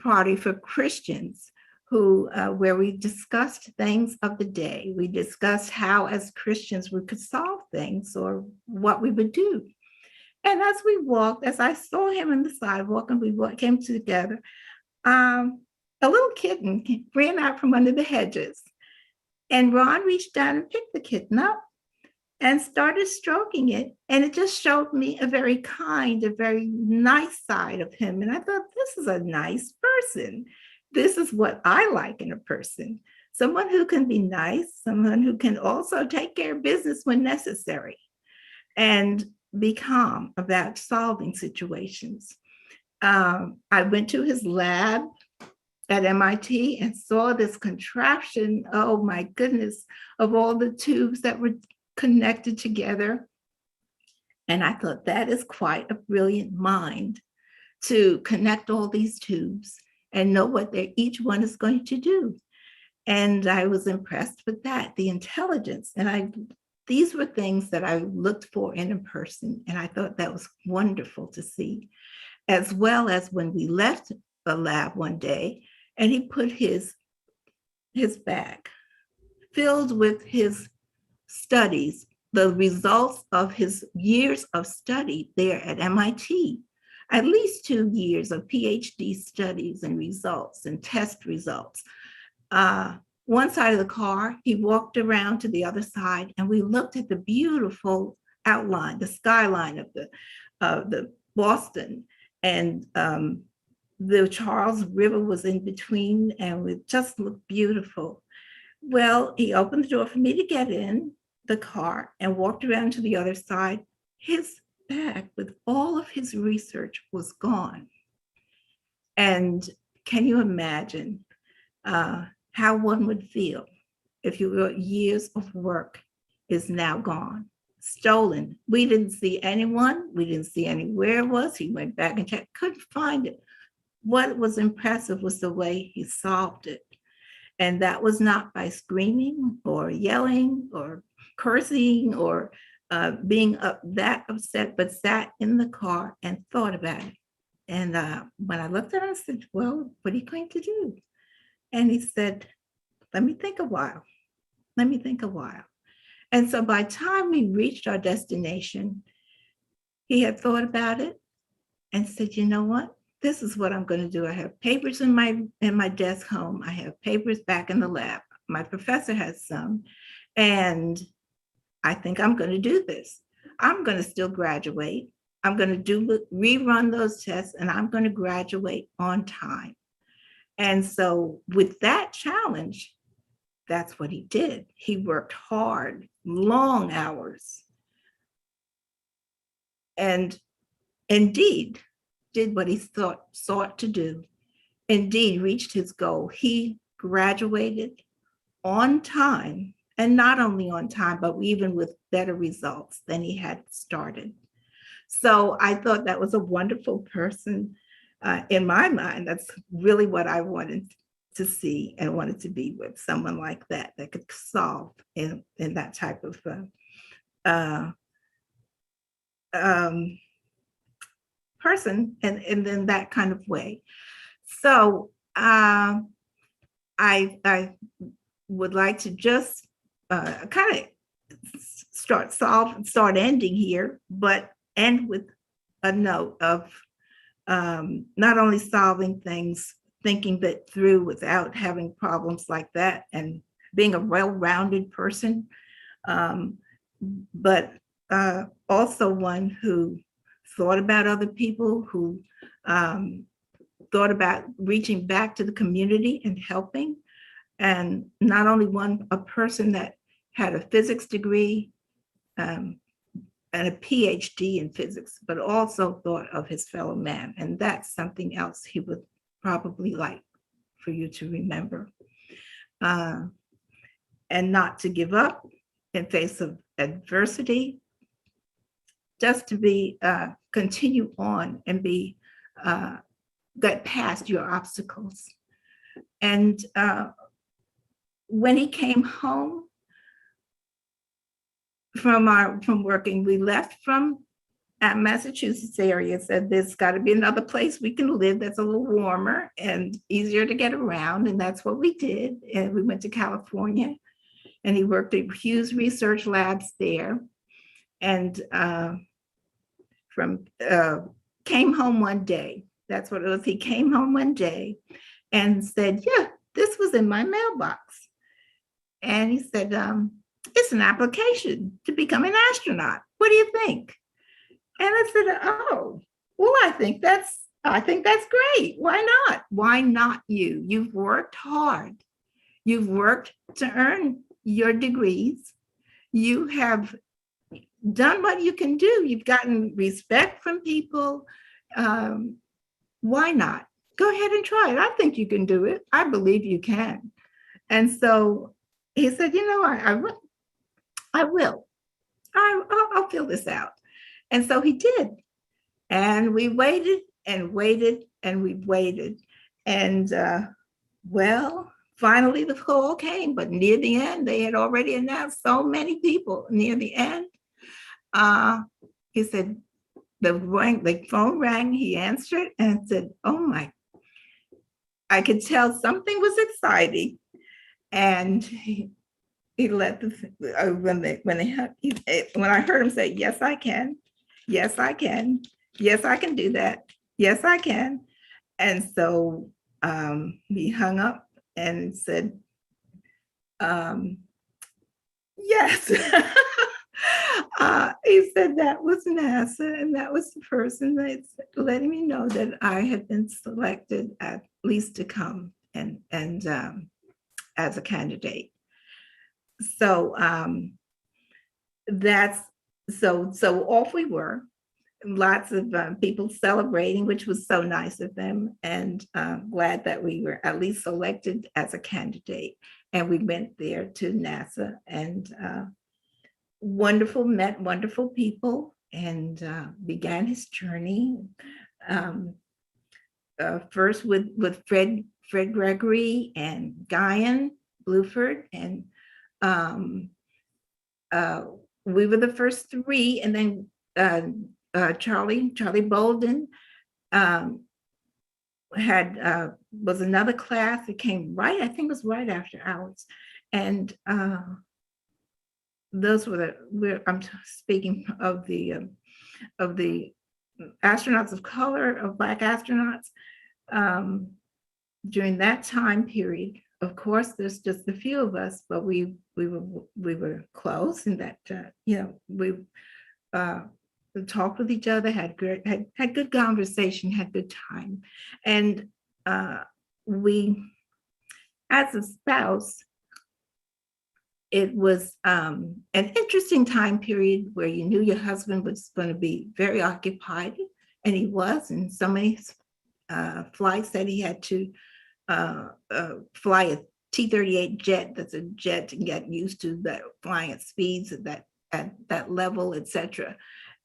party for Christians where we discussed things of the day. We discussed how, as Christians, we could solve things or what we would do. And as we walked, as I saw him in the sidewalk and we came together, a little kitten ran out from under the hedges. And Ron reached down and picked the kitten up and started stroking it. And it just showed me a very kind, a very nice side of him. And I thought, this is a nice person. This is what I like in a person. Someone who can be nice, someone who can also take care of business when necessary and be calm about solving situations. I went to his lab at MIT and saw this contraption, oh my goodness, of all the tubes that were connected together. And I thought, that is quite a brilliant mind to connect all these tubes and know what each one is going to do. And I was impressed with that, the intelligence. And these were things that I looked for in a person. And I thought that was wonderful to see, as well as when we left the lab one day and he put his bag filled with his studies, the results of his years of study there at MIT, at least 2 years of PhD studies and results and test results. One side of the car, he walked around to the other side and we looked at the beautiful outline, the skyline of the Boston, and the Charles River was in between, and it just looked beautiful. Well, he opened the door for me to get in the car and walked around to the other side. His bag with all of his research was gone. And can you imagine how one would feel if your years of work is now gone, stolen? We didn't see anyone. We didn't see anywhere it was. He went back and checked, couldn't find it. What was impressive was the way he solved it. And that was not by screaming or yelling or cursing or being that upset, but sat in the car and thought about it. And when I looked at him, I said, well, what are you going to do? And he said, let me think a while. Let me think a while. And so by the time we reached our destination, he had thought about it and said, you know what? This is what I'm going to do. I have papers in my desk home. I have papers back in the lab. My professor has some. And I think I'm going to do this. I'm going to still graduate. I'm going to rerun those tests, and I'm going to graduate on time. And so with that challenge, that's what he did. He worked hard, long hours, and indeed did what he sought to do. Indeed reached his goal. He graduated on time, and not only on time, but even with better results than he had started. So I thought that was a wonderful person. In my mind, that's really what I wanted to see and wanted to be with, someone like that could solve in that type of person and in that kind of way. So I would like to just kind of start ending here, but end with a note of not only solving things, thinking that through without having problems like that, and being a well-rounded person, but also one who thought about other people, who thought about reaching back to the community and helping. And not only a person that had a physics degree and a PhD in physics, but also thought of his fellow man. And that's something else he would probably like for you to remember. And not to give up in face of adversity, just to continue on and get past your obstacles. And when he came home from working, we left from Massachusetts area, said there's got to be another place we can live that's a little warmer and easier to get around. And that's what we did. And we went to California, and he worked at Hughes Research Labs there. And came home one day. That's what it was. He came home one day and said, yeah, this was in my mailbox. And he said, it's an application to become an astronaut. What do you think? And I said, oh, well, I think that's great. Why not? Why not you? You've worked hard. You've worked to earn your degrees. You have done what you can do. You've gotten respect from people. Why not? Go ahead and try it. I think you can do it. I believe you can. And so he said, you know, I will. I'll fill this out. And so he did. And we waited, and waited, and we waited. And well, finally the call came, but near the end, they had already announced so many people near the end. He said, the phone rang, he answered and said, oh my, I could tell something was exciting. And he let when I heard him say, yes, I can. Yes, I can. Yes, I can do that. Yes, I can. And so he hung up and said, yes. He said that was NASA, and that was the person that's letting me know that I had been selected at least to come and as a candidate. So so off we were. Lots of people celebrating, which was so nice of them, and glad that we were at least selected as a candidate. And we went there to NASA and met wonderful people, and began his journey. First with Fred Gregory and Guillen Bluford, and we were the first three, and then Charlie Bolden was another class that came right, I think it was right after ours. And those were I'm speaking of the astronauts of color, of Black astronauts. During that time period, of course, there's just a few of us, but we were close, and that we talked with each other, had good conversation, had good time, and we, as a spouse, it was an interesting time period where you knew your husband was going to be very occupied, and he was, in so many flights that he had to fly a T-38 jet. That's a jet, and get used to that, flying at speeds at that level, etc.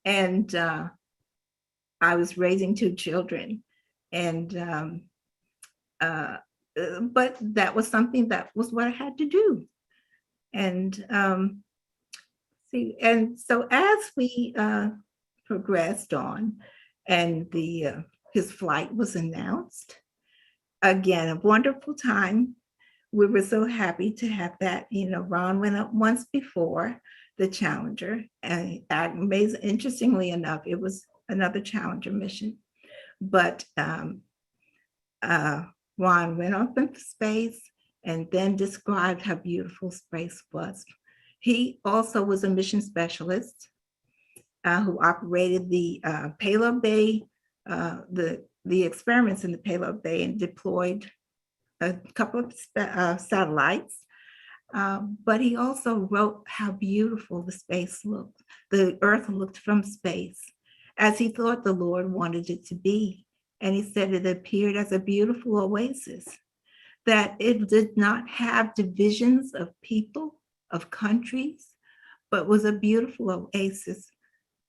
And I was raising two children, and but that was something that was what I had to do. And and so as we progressed on, and his flight was announced, again, a wonderful time. We were so happy to have that. Ron went up once before, the Challenger, and interestingly enough, it was another Challenger mission. But Ron went up into space and then described how beautiful space was. He also was a mission specialist who operated the payload bay, the experiments in the payload bay, and deployed a couple of satellites. But he also wrote how beautiful the space looked. The Earth looked from space as he thought the Lord wanted it to be. And he said it appeared as a beautiful oasis, that it did not have divisions of people, of countries, but was a beautiful oasis,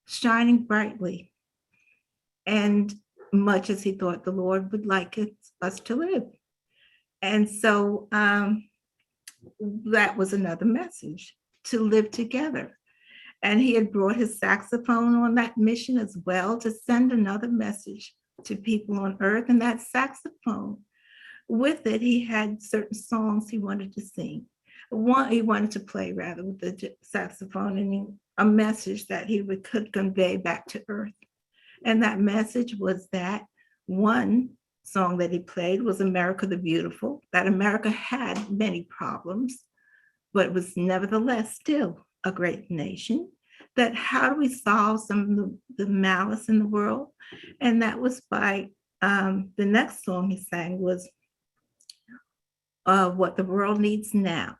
shining brightly, and much as he thought the Lord would like us to live. And so that was another message, to live together. And he had brought his saxophone on that mission as well, to send another message to people on Earth. And that saxophone, with it, he had certain songs he wanted to sing. He wanted to play rather with the saxophone, and a message that he could convey back to Earth. And that message was that one song that he played was America the Beautiful, that America had many problems, but was nevertheless still a great nation. That how do we solve some of the malice in the world? And that was by, the next song he sang was What the World Needs Now.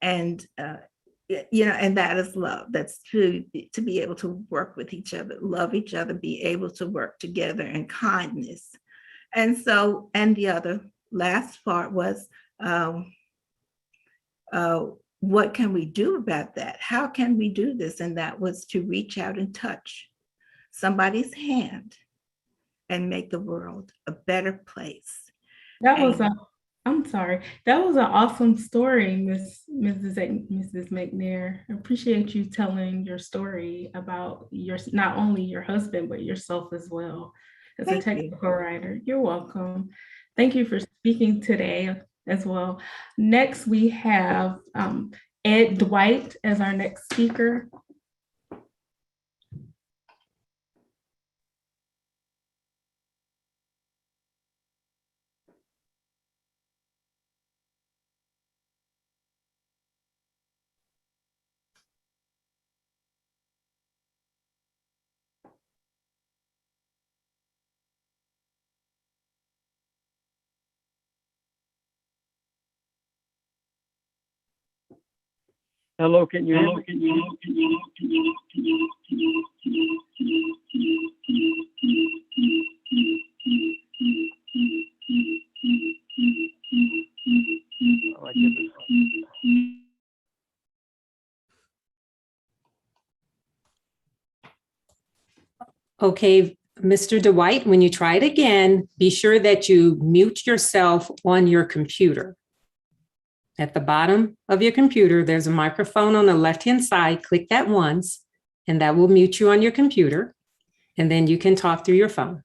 And and that is love. That's to be able to work with each other, love each other, be able to work together, and kindness. And so, and the other last part was, what can we do about that? How can we do this? And that was to reach out and touch somebody's hand and make the world a better place. That was And- I'm sorry. That was an awesome story, Mrs. McNair. I appreciate you telling your story about not only your husband, but yourself as well as a Thank you. technical writer. You're welcome. Thank you for speaking today as well. Next, we have Ed Dwight as our next speaker. Hello, can you hear me? Oh, I get this. Okay, Mr. Dwight, when you try it again, be sure that you mute yourself on your computer. At the bottom of your computer, there's a microphone on the left-hand side. Click that once, and that will mute you on your computer. And then you can talk through your phone.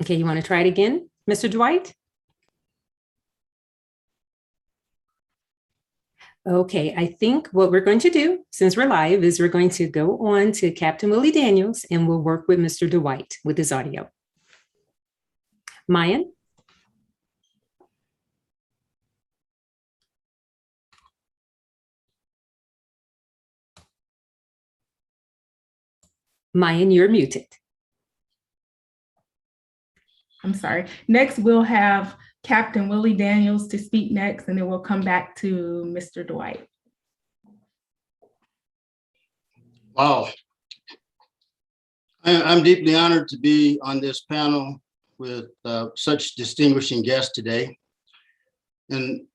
Okay, you want to try it again, Mr. Dwight? Okay, I think what we're going to do, since we're live, is we're going to go on to Captain Willie Daniels and we'll work with Mr. Dwight with his audio. Mayan? Mayan, you're muted. I'm sorry. Next, we'll have Captain Willie Daniels to speak next, and then we'll come back to Mr. Dwight. Wow. I'm deeply honored to be on this panel with such distinguishing guests today. And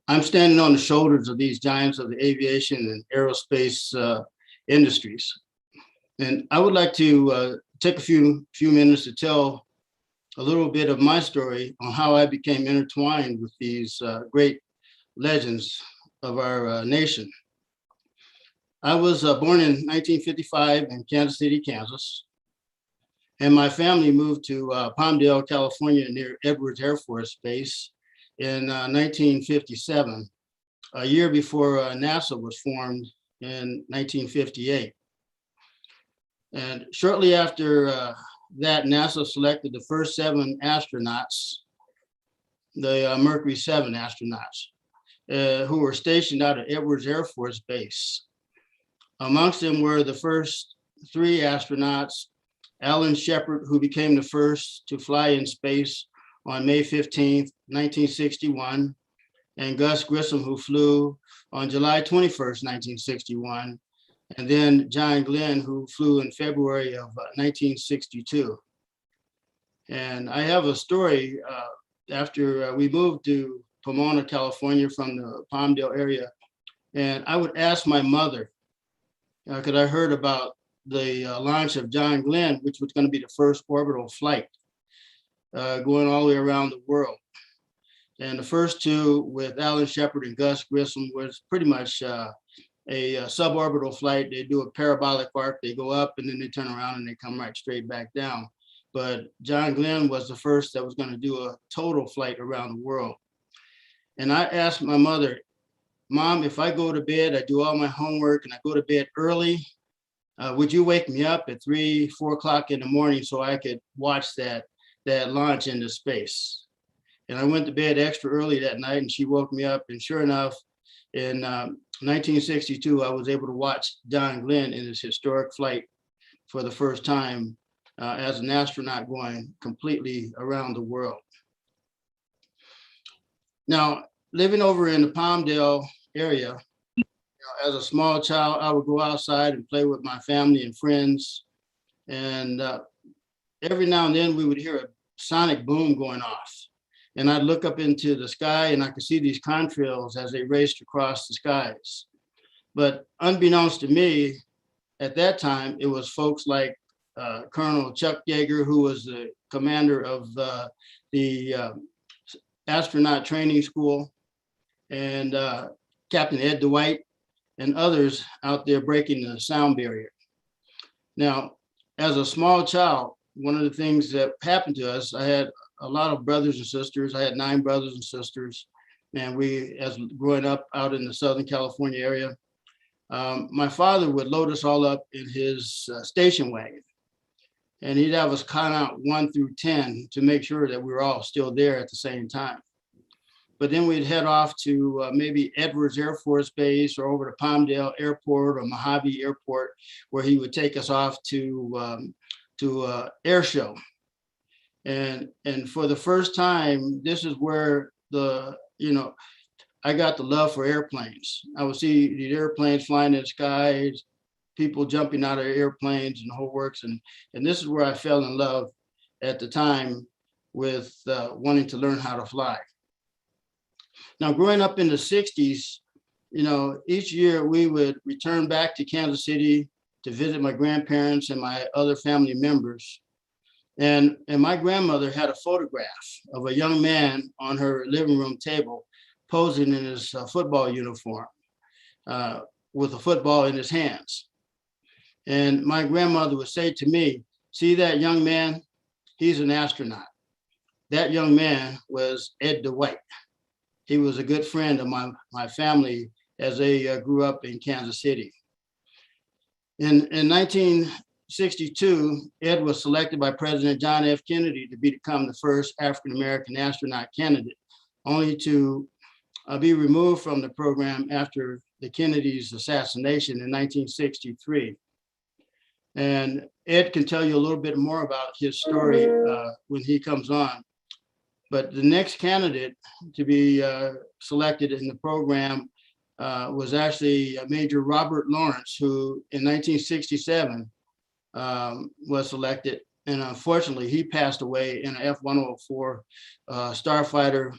I'm standing on the shoulders of these giants of the aviation and aerospace industries. And I would like to take a few minutes to tell a little bit of my story on how I became intertwined with these great legends of our nation. I was born in 1955 in Kansas City, Kansas, and my family moved to Palmdale, California, near Edwards Air Force Base in 1957, a year before NASA was formed in 1958. And shortly after that, NASA selected the first 7 astronauts, the Mercury 7 astronauts, who were stationed out at Edwards Air Force Base. Amongst them were the first 3 astronauts, Alan Shepard, who became the first to fly in space on May 15th, 1961, and Gus Grissom, who flew on July 21st, 1961, and then John Glenn, who flew in February of 1962. And I have a story after we moved to Pomona, California from the Palmdale area, and I would ask my mother, because I heard about the launch of John Glenn, which was going to be the first orbital flight going all the way around the world. And the first 2 with Alan Shepard and Gus Grissom was pretty much a suborbital flight. They do a parabolic arc, they go up and then they turn around and they come right straight back down. But John Glenn was the first that was going to do a total flight around the world. And I asked my mother, Mom, if I go to bed, I do all my homework and I go to bed early, would you wake me up at 3, 4 o'clock in the morning so I could watch that launch into space? And I went to bed extra early that night and she woke me up, and sure enough, in 1962, I was able to watch John Glenn in his historic flight for the first time as an astronaut going completely around the world. Now, living over in the Palmdale area, As a small child, I would go outside and play with my family and friends. And every now and then we would hear a sonic boom going off. And I'd look up into the sky and I could see these contrails as they raced across the skies. But unbeknownst to me, at that time, it was folks like Colonel Chuck Yeager, who was the commander of the Astronaut Training School, and Captain Ed Dwight, and others out there breaking the sound barrier. Now, as a small child, one of the things that happened to us, I had a lot of brothers and sisters. I had 9 brothers and sisters, and we, as growing up out in the Southern California area, my father would load us all up in his station wagon, and he'd have us count out 1 through 10 to make sure that we were all still there at the same time. But then we'd head off to maybe Edwards Air Force Base or over to Palmdale Airport or Mojave Airport, where he would take us off to air show. And for the first time, this is where I got the love for airplanes. I would see these airplanes flying in the skies, people jumping out of airplanes and the whole works. And this is where I fell in love at the time with wanting to learn how to fly. Now, growing up in the 60s, each year we would return back to Kansas City to visit my grandparents and my other family members. And my grandmother had a photograph of a young man on her living room table posing in his football uniform with a football in his hands. And my grandmother would say to me, "See that young man? He's an astronaut." That young man was Ed Dwight. He was a good friend of my family as they grew up in Kansas City. In 1962, Ed was selected by President John F. Kennedy to become the first African-American astronaut candidate, only to be removed from the program after the Kennedy's assassination in 1963. And Ed can tell you a little bit more about his story when he comes on. But the next candidate to be selected in the program was actually Major Robert Lawrence, who in 1967 was selected. And unfortunately, he passed away in an F-104 starfighter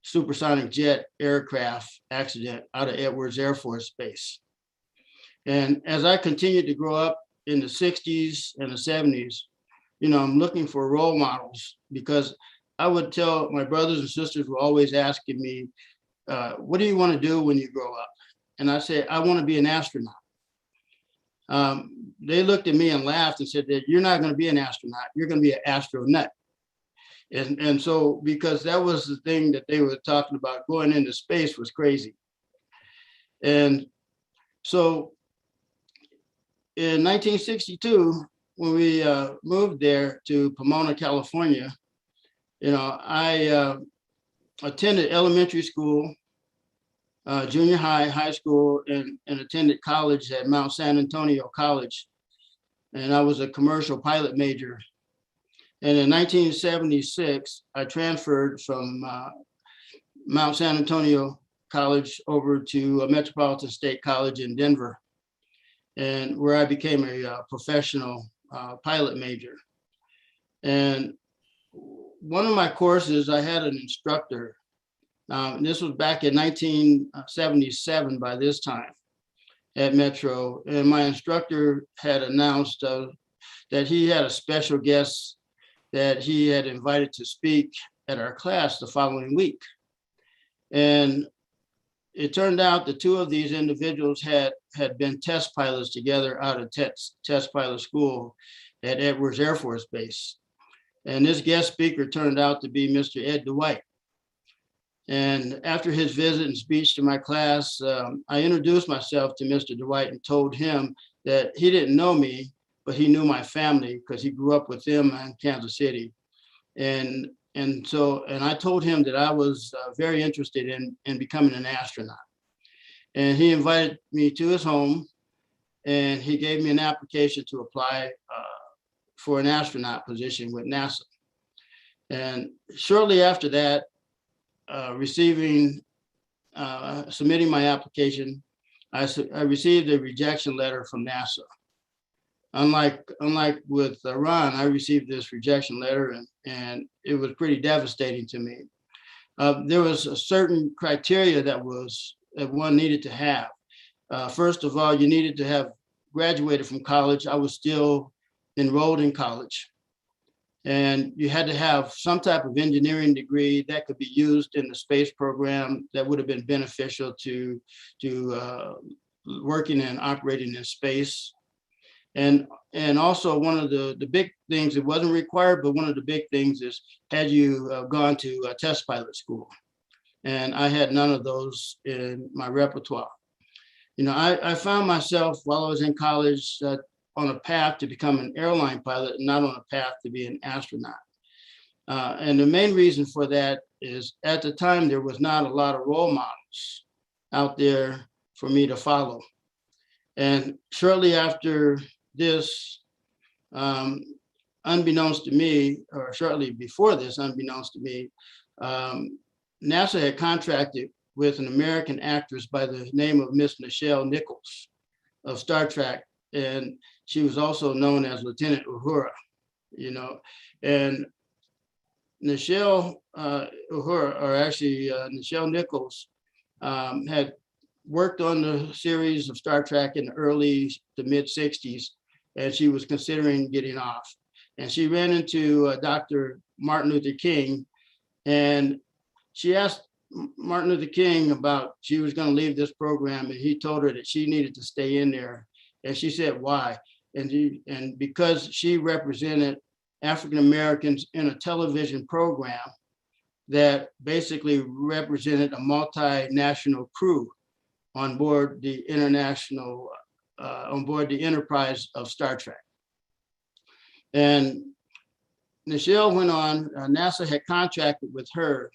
supersonic jet aircraft accident out of Edwards Air Force Base. And as I continued to grow up in the 60s and the 70s, I'm looking for role models, because I would tell my brothers and sisters were always asking me, what do you want to do when you grow up? And I said, I want to be an astronaut. They looked at me and laughed and said that you're not going to be an astronaut, you're going to be an astronaut. And so, because that was the thing that they were talking about, going into space was crazy. And so in 1962, when we moved there to Pomona, California, I attended elementary school, junior high, high school, and attended college at Mount San Antonio College. And I was a commercial pilot major. And in 1976, I transferred from Mount San Antonio College over to Metropolitan State College in Denver, and where I became a professional pilot major. And one of my courses, I had an instructor. And this was back in 1977 by this time at Metro. And my instructor had announced that he had a special guest that he had invited to speak at our class the following week. And it turned out the 2 of these individuals had been test pilots together out of test pilot school at Edwards Air Force Base. And this guest speaker turned out to be Mr. Ed Dwight. And after his visit and speech to my class, I introduced myself to Mr. Dwight and told him that he didn't know me, but he knew my family because he grew up with them in Kansas City. And I told him that I was very interested in becoming an astronaut. And he invited me to his home, and he gave me an application to apply for an astronaut position with NASA. And shortly after that, submitting my application, I received a rejection letter from NASA. Unlike with Ron, I received this rejection letter and it was pretty devastating to me. There was a certain criteria that one needed to have. First of all, you needed to have graduated from college. I was still enrolled in college. And you had to have some type of engineering degree that could be used in the space program that would have been beneficial to working and operating in space. And also one of the big things, it wasn't required, but one of the big things is, had you gone to test pilot school? And I had none of those in my repertoire. You know, I found myself while I was in college on a path to become an airline pilot, and not on a path to be an astronaut. And the main reason for that is at the time, there was not a lot of role models out there for me to follow. And shortly after this, unbeknownst to me, or shortly before this, unbeknownst to me, NASA had contracted with an American actress by the name of Miss Nichelle Nichols of Star Trek. And she was also known as Lieutenant Uhura, you know, and Nichelle Uhura, or actually Nichelle Nichols, had worked on the series of Star Trek in the early to mid 60s, and she was considering getting off. And she ran into Dr. Martin Luther King, and she asked Martin Luther King about she was going to leave this program, and he told her that she needed to stay in there. And she said, why? And because she represented African Americans in a television program that basically represented a multinational crew on board the enterprise of Star Trek. And Nichelle went on, NASA had contracted with her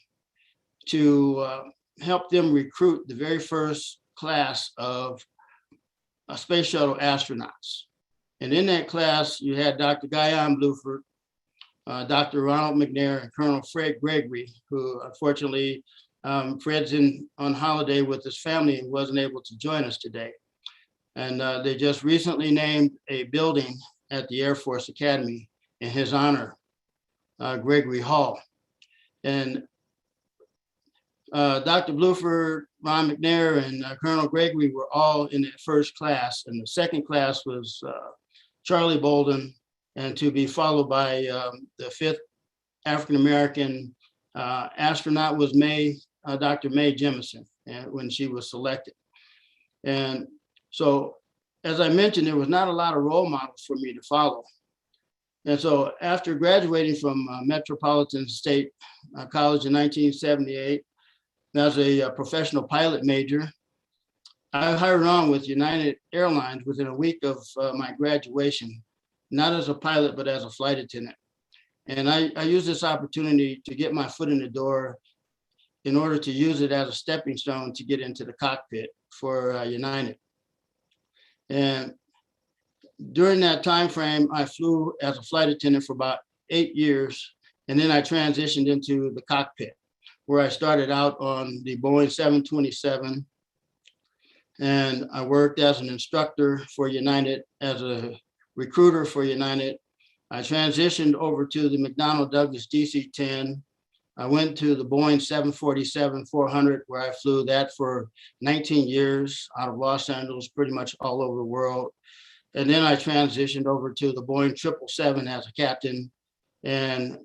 to help them recruit the very first class of space shuttle astronauts. And in that class, you had Dr. Guillen Bluford, Dr. Ronald Mcnair, and Colonel Fred Gregory, who unfortunately, Fred's on holiday with his family and wasn't able to join us today. And they just recently named a building at the Air Force Academy in his honor, Gregory Hall. And Dr. Bluford, Ron Mcnair, and Colonel Gregory were all in that first class. And the second class was Charlie Bolden, and to be followed by the fifth African-American astronaut was Dr. Mae Jemison, when she was selected. And so, as I mentioned, there was not a lot of role models for me to follow. And so after graduating from Metropolitan State College in 1978, as a professional pilot major, I hired on with United Airlines within a week of my graduation, not as a pilot, but as a flight attendant. And I used this opportunity to get my foot in the door in order to use it as a stepping stone to get into the cockpit for United. And during that time frame, I flew as a flight attendant for about 8 years, and then I transitioned into the cockpit, where I started out on the Boeing 727, and I worked as an instructor for United, as a recruiter for United. I transitioned over to the McDonnell Douglas DC-10. I went to the Boeing 747-400, where I flew that for 19 years out of Los Angeles, pretty much all over the world. And then I transitioned over to the Boeing 777 as a captain. And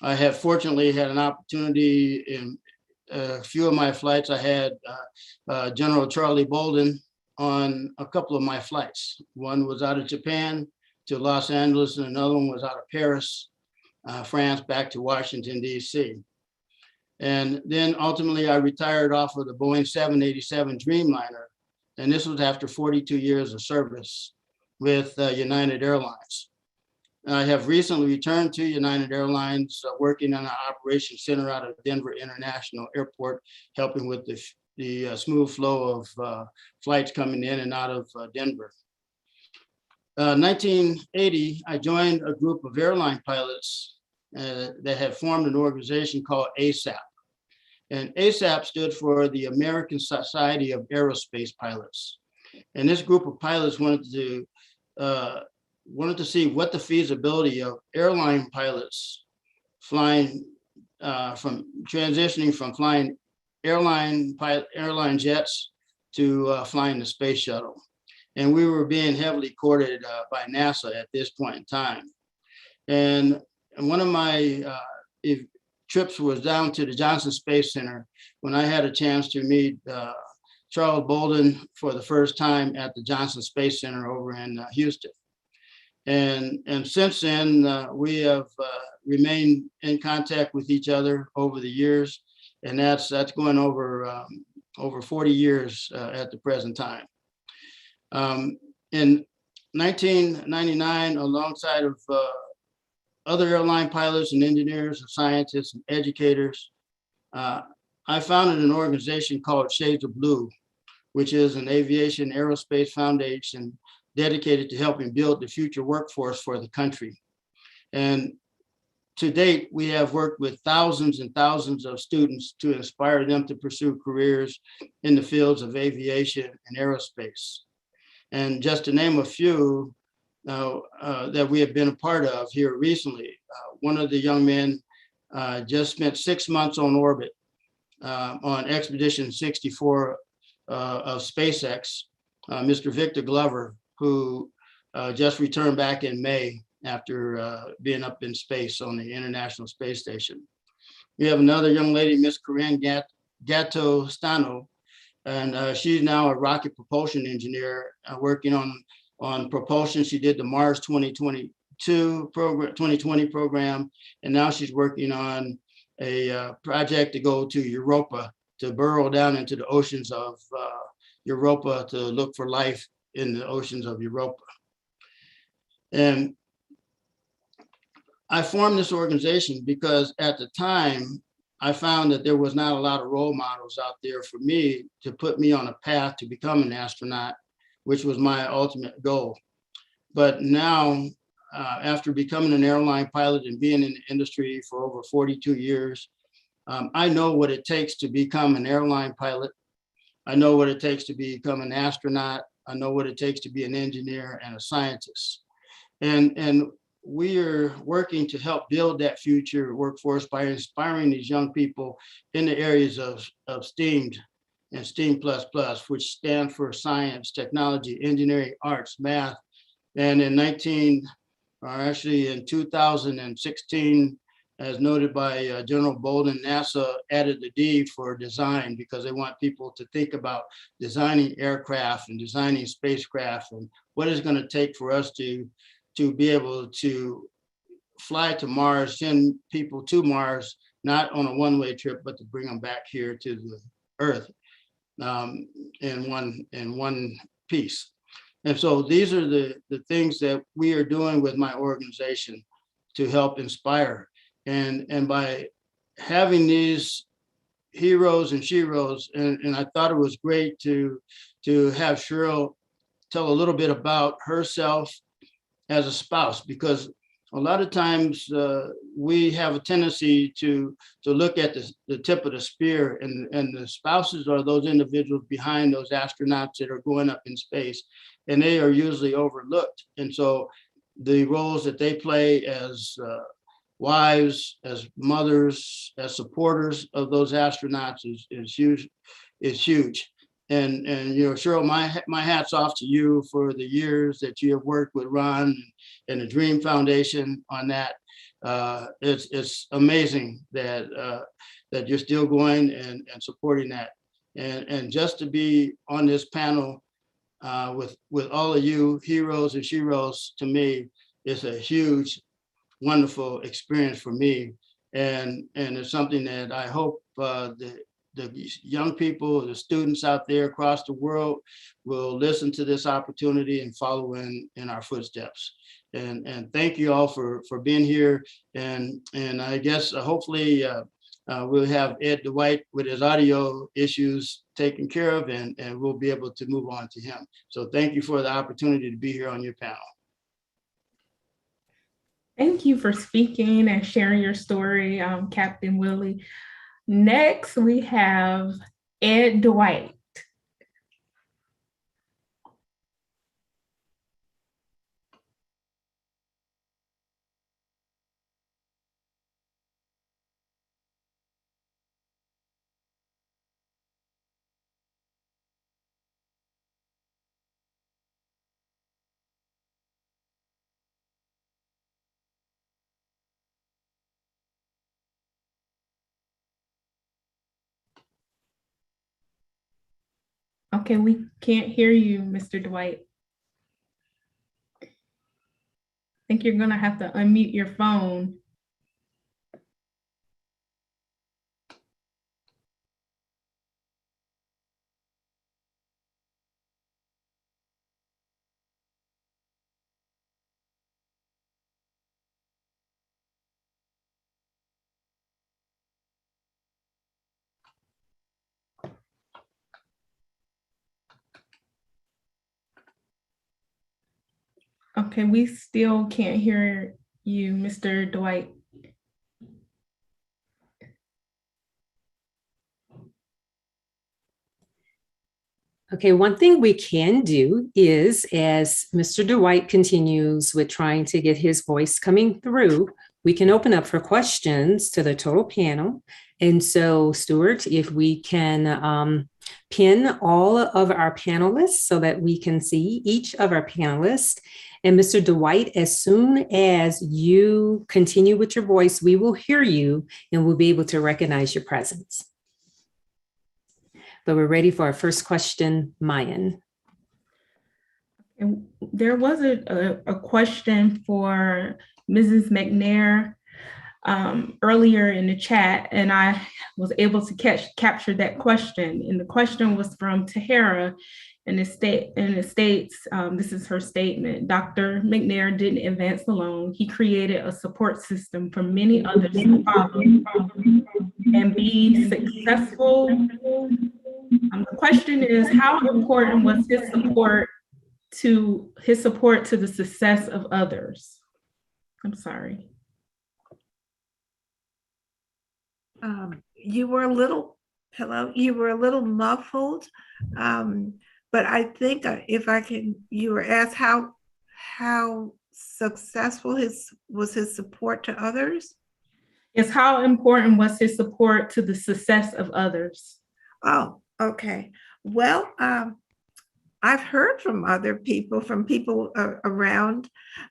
I have fortunately had an opportunity in a few of my flights. I had General Charlie Bolden on a couple of my flights. One was out of Japan to Los Angeles, and another one was out of Paris, France, back to Washington, DC. And then ultimately I retired off of the Boeing 787 Dreamliner. And this was after 42 years of service with United Airlines. I have recently returned to United Airlines, working in an operations center out of Denver International Airport, helping with the smooth flow of flights coming in and out of Denver. 1980, I joined a group of airline pilots that had formed an organization called ASAP. And ASAP stood for the American Society of Aerospace Pilots. And this group of pilots wanted to see what the feasibility of airline pilots flying transitioning from flying airline jets to flying the space shuttle. And we were being heavily courted by NASA at this point in time. And one of my trips was down to the Johnson Space Center when I had a chance to meet Charles Bolden for the first time at the Johnson Space Center over in Houston. And since then, we have remained in contact with each other over the years, and that's going over 40 years at the present time. In 1999, alongside of other airline pilots and engineers and scientists and educators, I founded an organization called Shades of Blue, which is an aviation aerospace foundation dedicated to helping build the future workforce for the country. And to date, we have worked with thousands and thousands of students to inspire them to pursue careers in the fields of aviation and aerospace. And just to name a few that we have been a part of here recently, one of the young men just spent 6 months on orbit on Expedition 64 of SpaceX, Mr. Victor Glover, who just returned back in May after being up in space on the International Space Station. We have another young lady, Miss Corinne Gatto Stano, and she's now a rocket propulsion engineer working on propulsion. She did the Mars 2020 program, and now she's working on a project to go to Europa, to burrow down into the oceans of Europa to look for life in the oceans of Europa. And I formed this organization because at the time, I found that there was not a lot of role models out there for me to put me on a path to become an astronaut, which was my ultimate goal. But now, after becoming an airline pilot and being in the industry for over 42 years, I know what it takes to become an airline pilot. I know what it takes to become an astronaut. I know what it takes to be an engineer and a scientist. And we are working to help build that future workforce by inspiring these young people in the areas of STEAM and STEAM++, which stand for science, technology, engineering, arts, math. And in 2016, as noted by General Bolden, NASA added the D for design because they want people to think about designing aircraft and designing spacecraft and what it's going to take for us to be able to fly to Mars, send people to Mars, not on a one-way trip, but to bring them back here to the Earth in one piece. And so these are the things that we are doing with my organization to help inspire. And by having these heroes and sheroes, and I thought it was great to have Cheryl tell a little bit about herself as a spouse, because a lot of times we have a tendency to look at the tip of the spear, and the spouses are those individuals behind those astronauts that are going up in space, and they are usually overlooked. And so the roles that they play as wives, as mothers, as supporters of those astronauts is huge. And you know, Cheryl, my hat's off to you for the years that you have worked with Ron and the Dream Foundation on that. It's amazing that that you're still going and supporting that. And just to be on this panel with all of you heroes and sheroes, to me, is a huge, wonderful experience for me. And it's something that I hope the young people, the students out there across the world will listen to this opportunity and follow in our footsteps. And thank you all for being here. And I guess hopefully we'll have Ed Dwight with his audio issues taken care of, and we'll be able to move on to him. So thank you for the opportunity to be here on your panel. Thank you for speaking and sharing your story, Captain Willie. Next, we have Ed Dwight. Okay, we can't hear you, Mr. Dwight. I think you're gonna have to unmute your phone. Okay, we still can't hear you, Mr. Dwight. Okay, one thing we can do is, as Mr. Dwight continues with trying to get his voice coming through, we can open up for questions to the total panel. And so, Stuart, if we can pin all of our panelists so that we can see each of our panelists. And Mr. Dwight, as soon as you continue with your voice, we will hear you and we'll be able to recognize your presence. But we're ready for our first question, Mayan. And there was a question for Mrs. Mcnair earlier in the chat, and I was able to capture that question. And the question was from Tahara, and it states, this is her statement: Dr. Mcnair didn't advance alone. He created a support system for many others to follow and be successful. The question is, how important was his support to the success of others? I'm sorry. You were a little, you were a little muffled, but I think if I can, you were asked how successful was his support to others? Yes, how important was his support to the success of others? Oh, okay. Well, I've heard from other people, from people around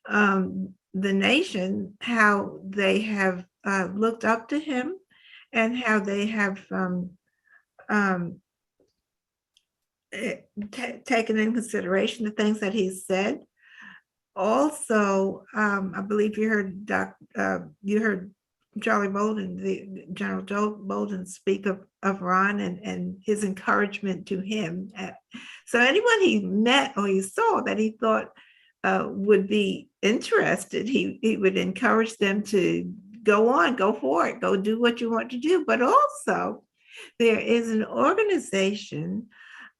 the nation, how they have looked up to him and how they have taken in consideration the things that he said. Also, I believe you heard Charlie Bolden, General Joe Bolden, speak of Ron and his encouragement to him. So anyone he met or he saw that he thought would be interested, he would encourage them to go on, go for it, go do what you want to do. But also, there is an organization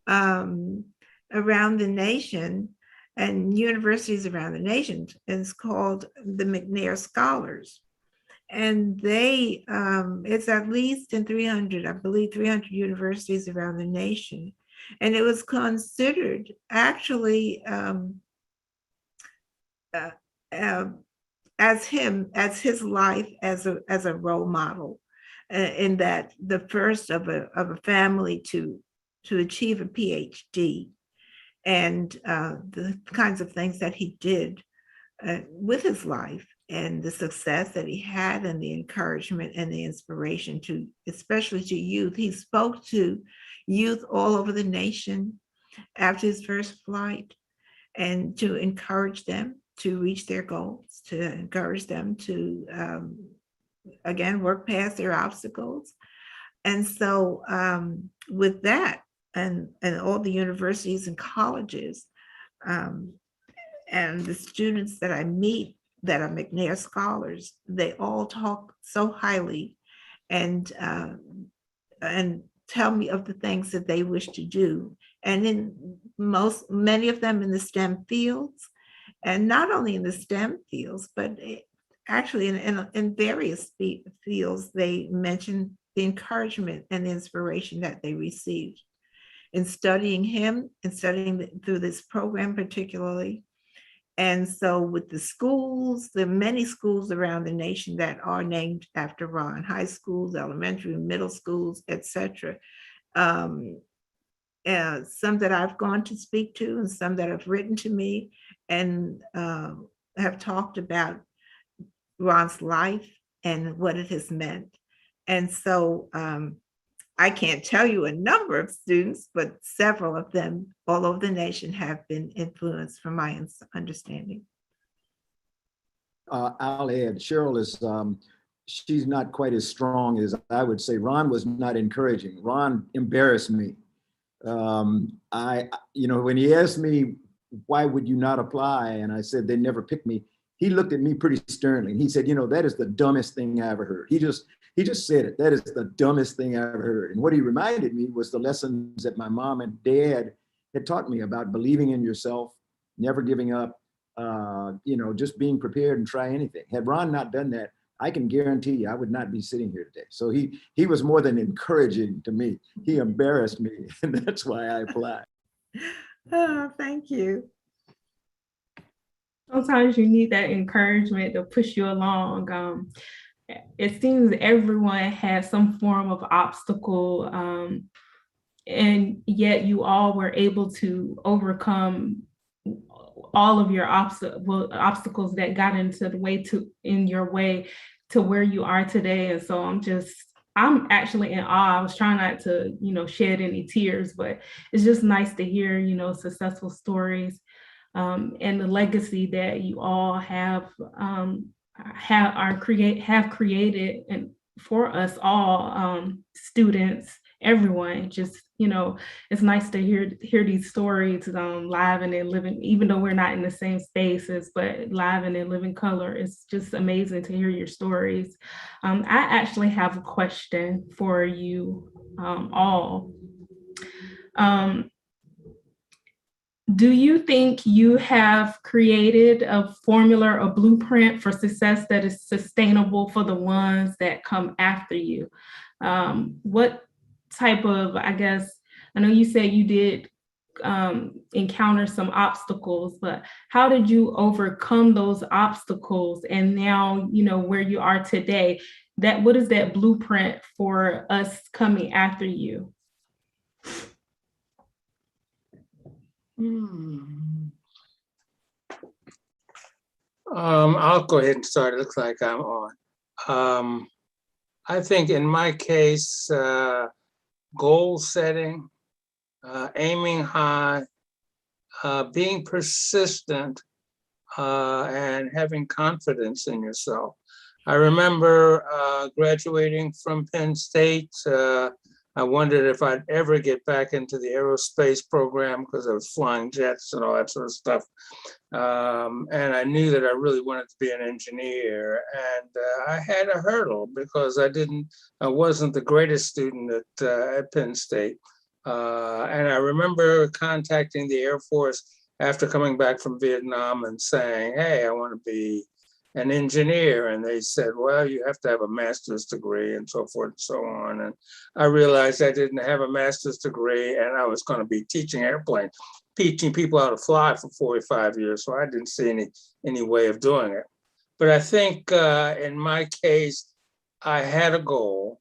around the nation and universities around the nation. It's called the Mcnair Scholars. And they, it's at least in 300, I believe 300 universities around the nation. And it was considered actually as his life as a role model, in that the first of a family to achieve a PhD, and the kinds of things that he did with his life, and the success that he had, and the encouragement and the inspiration to, especially to youth. He spoke to youth all over the nation after his first flight, and to encourage them to reach their goals, to encourage them to, again, work past their obstacles. And so with that, and all the universities and colleges, and the students that I meet that are Mcnair Scholars, they all talk so highly and tell me of the things that they wish to do. And in many of them in the STEM fields, and not only in the STEM fields, but actually in various fields. They mentioned the encouragement and the inspiration that they received in studying him and studying through this program particularly. And so with the schools, there are many schools around the nation that are named after Ron, high schools, elementary, middle schools, etc. Some that I've gone to speak to and some that have written to me and have talked about Ron's life and what it has meant. And so I can't tell you a number of students, but several of them all over the nation have been influenced from my understanding. I'll add, Cheryl is, she's not quite as strong as I would say. Ron was not encouraging. Ron embarrassed me. When he asked me, why would you not apply? And I said, they never picked me. He looked at me pretty sternly and he said, that is the dumbest thing I ever heard. He just said it. That is the dumbest thing I ever heard. And what he reminded me was the lessons that my mom and dad had taught me about believing in yourself, never giving up, just being prepared and try anything. Had Ron not done that, I can guarantee you I would not be sitting here today. So he was more than encouraging to me. He embarrassed me, and that's why I applied. Oh, thank you. Sometimes you need that encouragement to push you along. It seems everyone has some form of obstacle, and yet you all were able to overcome all of your obstacles that got in your way to where you are today. And so I'm actually in awe. I was trying not to, shed any tears, but it's just nice to hear, successful stories and the legacy that you all have created and for us all, students, everyone. Just it's nice to hear these stories live and in living, even though we're not in the same spaces, but live and in living color. It's just amazing to hear your stories. I actually have a question for you all. Do you think you have created a formula or blueprint for success that is sustainable for the ones that come after you? What type of, I know you said you did encounter some obstacles, but how did you overcome those obstacles? And now, where you are today, what is that blueprint for us coming after you? I'll go ahead and start. It looks like I'm on. I think in my case, goal setting, aiming high, being persistent, and having confidence in yourself. I remember graduating from Penn State. I wondered if I'd ever get back into the aerospace program because I was flying jets and all that sort of stuff. And I knew that I really wanted to be an engineer. And I had a hurdle because I wasn't the greatest student at Penn State. And I remember contacting the Air Force after coming back from Vietnam and saying, hey, I want to be an engineer. And they said, well, you have to have a master's degree and so forth and so on. And I realized I didn't have a master's degree and I was going to be teaching airplanes, teaching people how to fly for 45 years. So I didn't see any way of doing it. But I think in my case, I had a goal.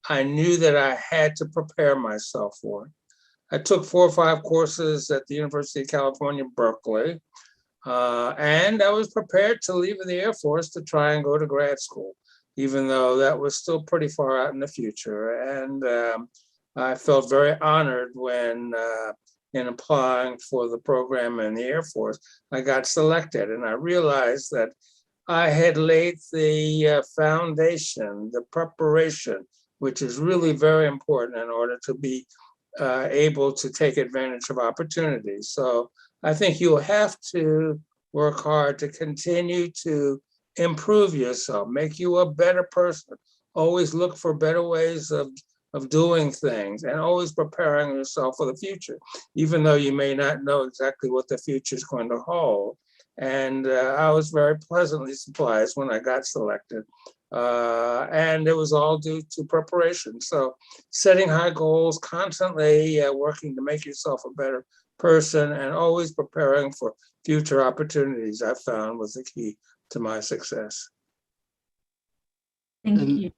I knew that I had to prepare myself for it. I took 4 or 5 courses at the University of California, Berkeley. And I was prepared to leave the Air Force to try and go to grad school, even though that was still pretty far out in the future. And I felt very honored when, in applying for the program in the Air Force, I got selected. And I realized that I had laid the foundation, the preparation, which is really very important in order to be able to take advantage of opportunities. So I think you'll have to work hard to continue to improve yourself, make you a better person, always look for better ways of doing things and always preparing yourself for the future, even though you may not know exactly what the future is going to hold. And I was very pleasantly surprised when I got selected And it was all due to preparation. So setting high goals, constantly working to make yourself a better person, and always preparing for future opportunities, I found was the key to my success. Thank And you.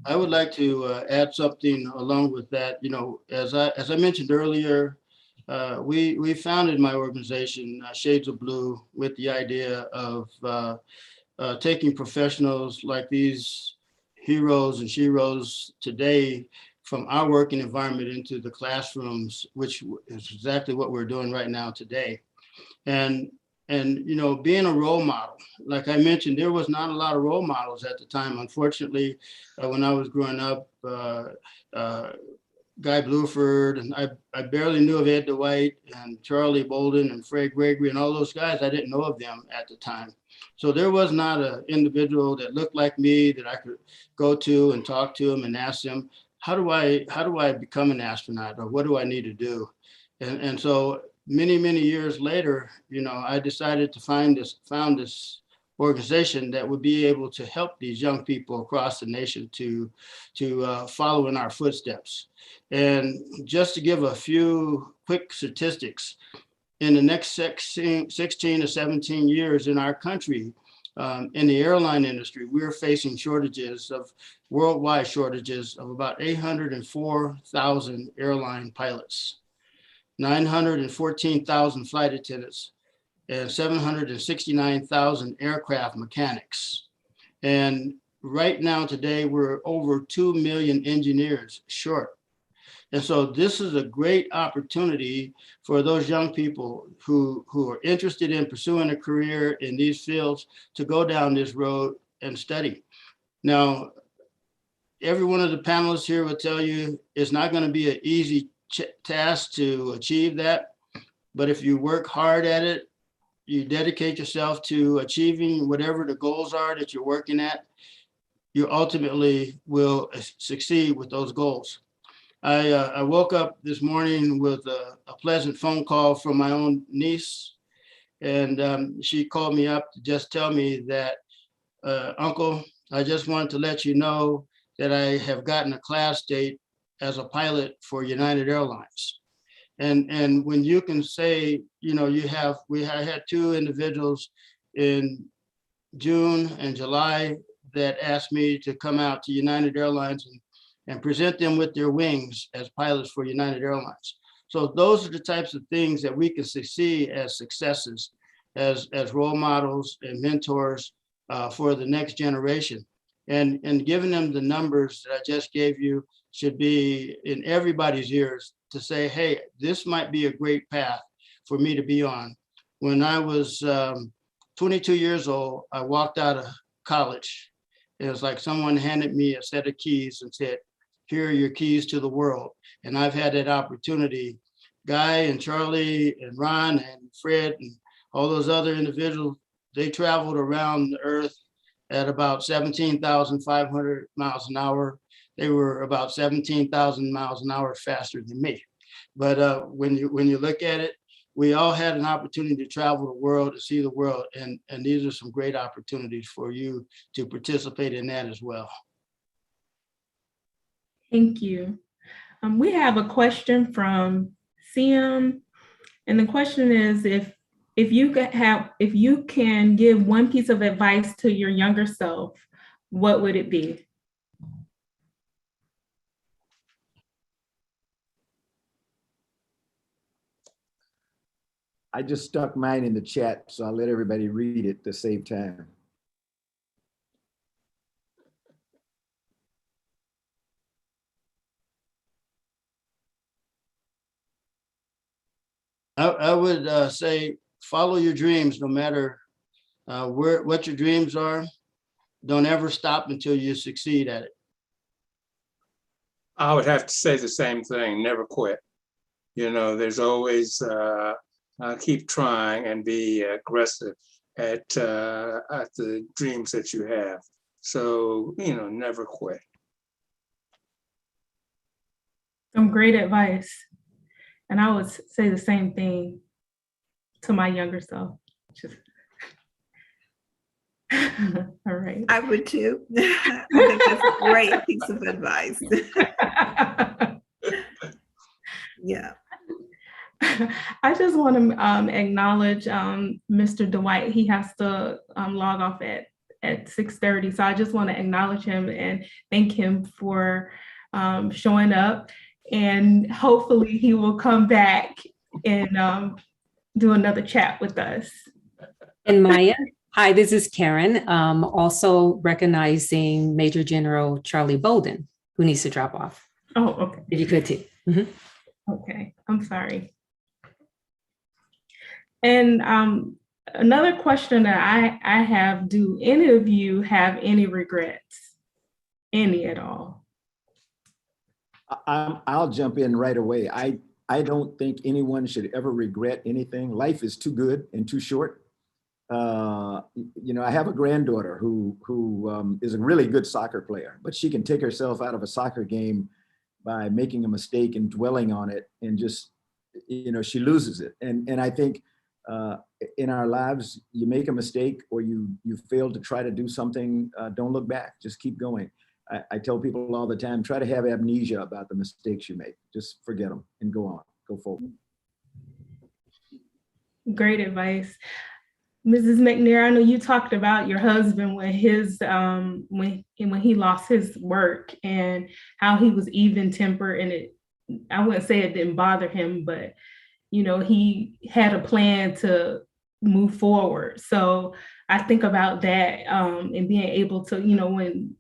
I would like to add something along with that. You know, as I mentioned earlier, we founded my organization, Shades of Blue, with the idea of taking professionals like these heroes and sheroes today from our working environment into the classrooms, which is exactly what we're doing right now today. And you know, being a role model, like I mentioned, there was not a lot of role models at the time. Unfortunately, when I was growing up, Guy Bluford, and I barely knew of Ed Dwight and Charlie Bolden and Fred Gregory and all those guys. I didn't know of them at the time. So there was not an individual that looked like me that I could go to and talk to them and ask them, how do I become an astronaut, or what do I need to do? And so many years later, you know, I decided to found this organization that would be able to help these young people across the nation to follow in our footsteps. And just to give a few quick statistics, in the next 16 to 17 years in our country, in the airline industry, we're facing worldwide shortages of about 804,000 airline pilots, 914,000 flight attendants, and 769,000 aircraft mechanics. And right now, today, we're over 2 million engineers short. And so this is a great opportunity for those young people who are interested in pursuing a career in these fields to go down this road and study. Now, every one of the panelists here will tell you it's not going to be an easy task to achieve that. But if you work hard at it, you dedicate yourself to achieving whatever the goals are that you're working at, you ultimately will succeed with those goals. I woke up this morning with a pleasant phone call from my own niece, and she called me up to just tell me that, Uncle, I just wanted to let you know that I have gotten a class date as a pilot for United Airlines. And when you can say, you know, I had two individuals in June and July that asked me to come out to United Airlines and present them with their wings as pilots for United Airlines. So those are the types of things that we can see as successes, as role models and mentors for the next generation. And giving them the numbers that I just gave you should be in everybody's ears to say, hey, this might be a great path for me to be on. When I was 22 years old, I walked out of college. It was like someone handed me a set of keys and said, here are your keys to the world. And I've had that opportunity. Guy and Charlie and Ron and Fred and all those other individuals, they traveled around the earth at about 17,500 miles an hour. They were about 17,000 miles an hour faster than me. But when you look at it, we all had an opportunity to travel the world, to see the world. And these are some great opportunities for you to participate in that as well. Thank you. We have a question from Siam, and the question is, if you can give one piece of advice to your younger self, what would it be? I just stuck mine in the chat, so I'll let everybody read it to save time. I would say follow your dreams, no matter what your dreams are. Don't ever stop until you succeed at it. I would have to say the same thing, never quit. You know, there's always keep trying and be aggressive at the dreams that you have. So, you know, never quit. Some great advice. And I would say the same thing to my younger self. All right. I would too. I think that's a great piece of advice. Yeah. I just want to acknowledge Mr. Dwight. He has to log off at 6:30. So I just want to acknowledge him and thank him for showing up. And hopefully he will come back and do another chat with us. And Maya, hi, this is Karen. Also recognizing Major General Charlie Bolden, who needs to drop off. Oh, okay. If you could too. Mhm. Okay, I'm sorry. And another question that I have, do any of you have any regrets? Any at all? I'll jump in right away. I don't think anyone should ever regret anything. Life is too good and too short. You know, I have a granddaughter who is a really good soccer player, but she can take herself out of a soccer game by making a mistake and dwelling on it, and just, you know, she loses it. And I think in our lives, you make a mistake or you fail to try to do something, don't look back, just keep going. I tell people all the time, try to have amnesia about the mistakes you make. Just forget them and go on, go forward. Great advice. Mrs. Mcnair, I know you talked about your husband when his when he lost his work and how he was even-tempered, and I wouldn't say it didn't bother him, but you know, he had a plan to move forward. So I think about that and being able to, you know, when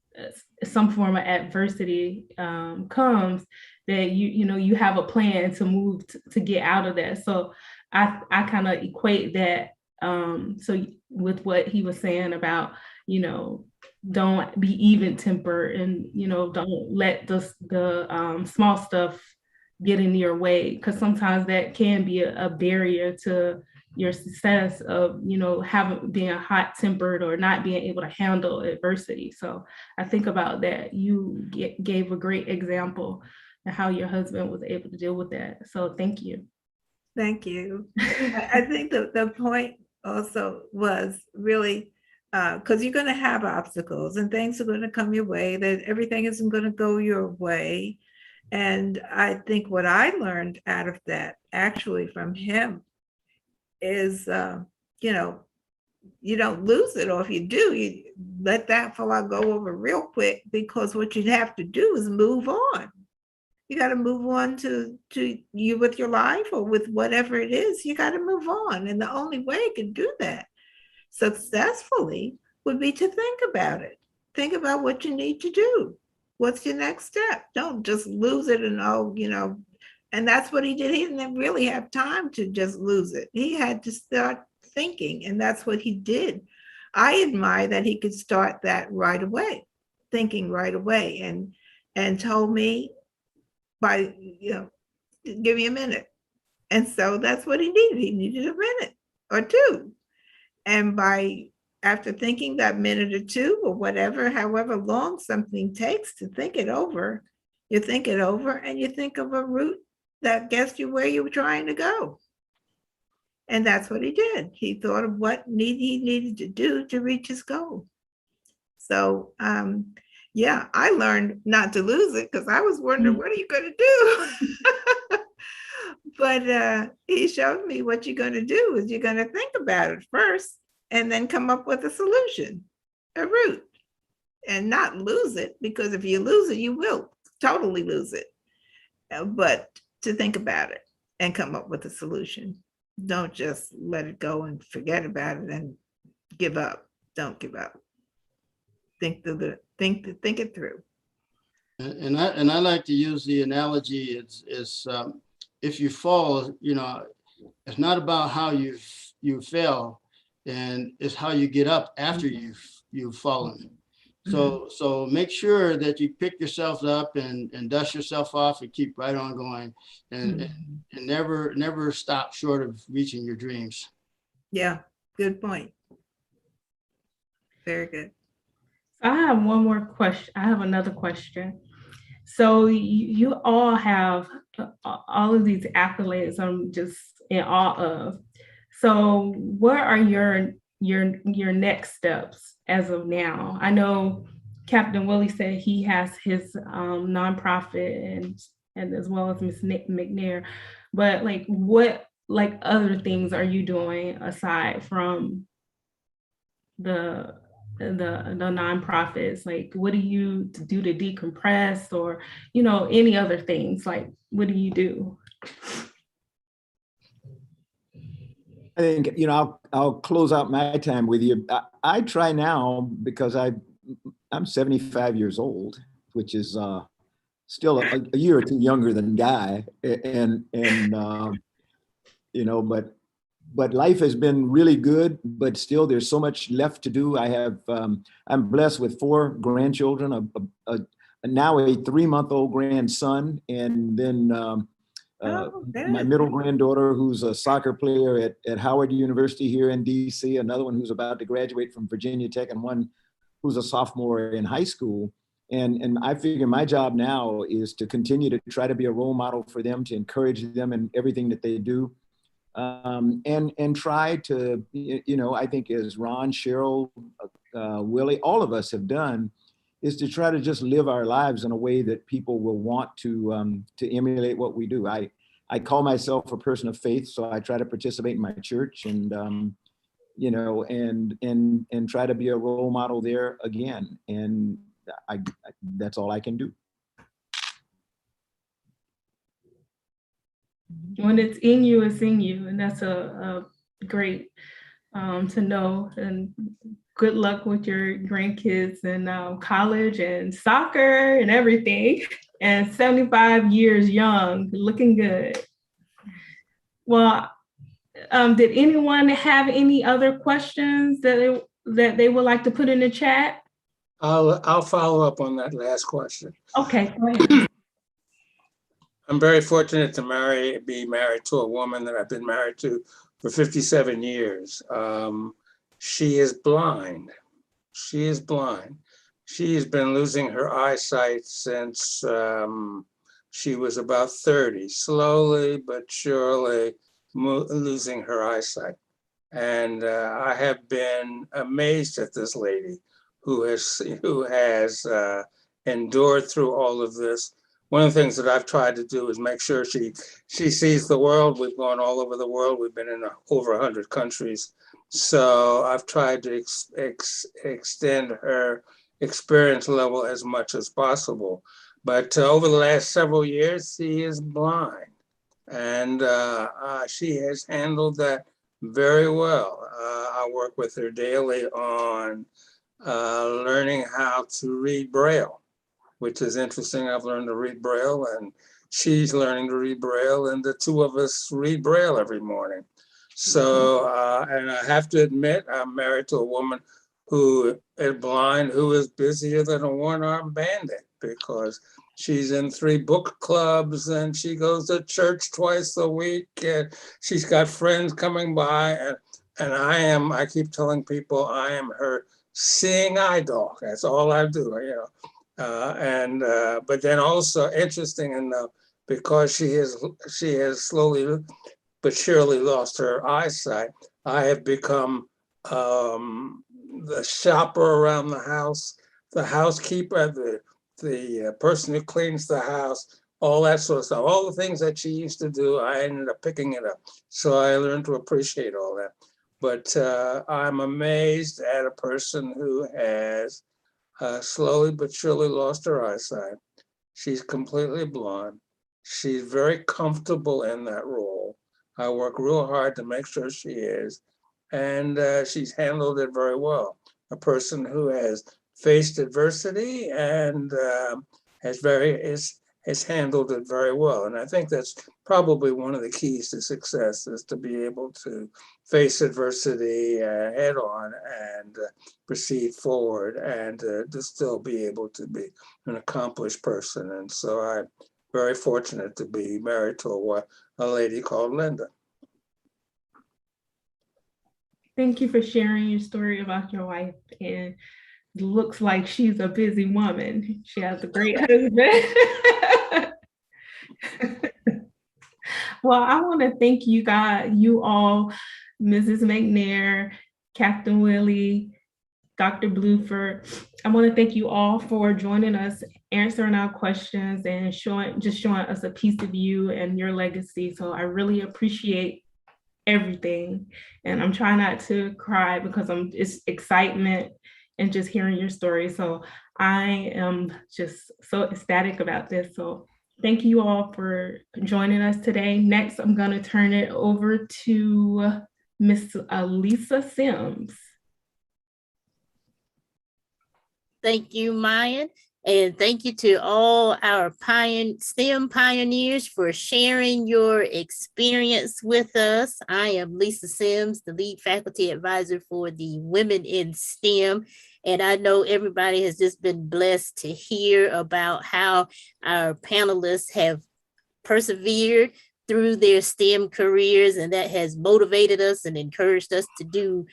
some form of adversity comes, that you know you have a plan to move to get out of that. So I kind of equate that. So with what he was saying about, you know, don't be even-tempered, and you know, don't let the small stuff get in your way, because sometimes that can be a barrier to your success of, you know, being hot-tempered or not being able to handle adversity. So I think about that. You gave a great example of how your husband was able to deal with that. So thank you. Thank you. I think the point also was really, because you're going to have obstacles and things are going to come your way, that everything isn't going to go your way. And I think what I learned out of that actually from him is, you know, you don't lose it, or if you do, you let that fall go over real quick, because what you have to do is move on. You got to move on to you with your life or with whatever it is. You got to move on. And the only way you can do that successfully would be to think about it. Think about what you need to do. What's your next step? Don't just lose it and, oh, you know, and that's what he did. He didn't really have time to just lose it. He had to start thinking, and that's what he did. I admire that he could start that right away, thinking right away, and told me, by, you know, give me a minute. And so that's what he needed. He needed a minute or two. And after thinking that minute or two or whatever, however long something takes to think it over, you think it over and you think of a route that gets you where you were trying to go. And that's what he did. He thought of what he needed to do to reach his goal. So, yeah, I learned not to lose it, because I was wondering, what are you going to do? But he showed me what you're going to do is you're going to think about it first and then come up with a solution, a route, and not lose it, because if you lose it, you will totally lose it. But to think about it and come up with a solution. Don't just let it go and forget about it and give up. Don't give up. Think it through. And I like to use the analogy, if you fall, you know, it's not about how you fell, and it's how you get up after you've fallen. So make sure that you pick yourself up and dust yourself off and keep right on going, and never stop short of reaching your dreams. Yeah, good point. Very good. I have one more question. I have another question. So you all have all of these accolades I'm just in awe of. So what are your your next steps as of now? I know Captain Willie said he has his nonprofit and as well as Ms. McNair, but like what like other things are you doing aside from the nonprofits? Like what do you do to decompress, or any other things? Like what do you do? I think, I'll close out my time with you. I try now because I'm 75 years old, which is still a year or two younger than Guy. But life has been really good, but still there's so much left to do. I'm blessed with 4 grandchildren, now a 3-month-old grandson, and then my middle granddaughter, who's a soccer player at Howard University here in DC, another one who's about to graduate from Virginia Tech, and one who's a sophomore in high school. And I figure my job now is to continue to try to be a role model for them, to encourage them in everything that they do. And try to, I think as Ron, Cheryl, Willie, all of us have done, is to try to just live our lives in a way that people will want to emulate what we do. I call myself a person of faith, so I try to participate in my church and try to be a role model there again. And that's all I can do. When it's in you, it's in you, and that's a great to know. And good luck with your grandkids and college and soccer and everything. And 75 years young, looking good. Well, did anyone have any other questions that they would like to put in the chat? I'll follow up on that last question. Okay, go ahead. I'm very fortunate to be married to a woman that I've been married to for 57 years. She is blind. She is blind. She has been losing her eyesight since she was about 30, slowly but surely losing her eyesight. And I have been amazed at this lady who has endured through all of this. One of the things that I've tried to do is make sure she sees the world. We've gone all over the world. We've been in over 100 countries. So I've tried to extend her experience level as much as possible. But over the last several years, she is blind. And she has handled that very well. I work with her daily on learning how to read Braille, which is interesting. I've learned to read Braille and she's learning to read Braille, and the two of us read Braille every morning. So, and I have to admit, I'm married to a woman who is blind, who is busier than a one-armed bandit, because she's in 3 book clubs and she goes to church twice a week, and she's got friends coming by, and I keep telling people I am her seeing eye dog. That's all I do, but then also, interesting enough, because she has slowly but surely lost her eyesight, I have become the shopper around the house, the housekeeper, the person who cleans the house, all that sort of stuff. All the things that she used to do, I ended up picking it up. So I learned to appreciate all that. But I'm amazed at a person who has slowly but surely lost her eyesight. She's completely blind. She's very comfortable in that role. I work real hard to make sure she is. And she's handled it very well. A person who has faced adversity and has handled it very well. And I think that's probably one of the keys to success, is to be able to face adversity head on and proceed forward, and to still be able to be an accomplished person. And so I'm very fortunate to be married to a lady called Linda. Thank you for sharing your story about your wife. And it looks like she's a busy woman. She has a great husband. Well, I want to thank you all, Mrs. McNair, Captain Willie, Dr. Bluford. I want to thank you all for joining us, answering our questions, and showing us a piece of you and your legacy. So I really appreciate everything. And I'm trying not to cry because it's excitement and just hearing your story. So I am just so ecstatic about this. So thank you all for joining us today. Next, I'm going to turn it over to Miss Lisa Sims. Thank you, Mayan. And thank you to all our STEM pioneers for sharing your experience with us. I am Lisa Sims, the lead faculty advisor for the Women in STEM. And I know everybody has just been blessed to hear about how our panelists have persevered through their STEM careers, and that has motivated us and encouraged us to do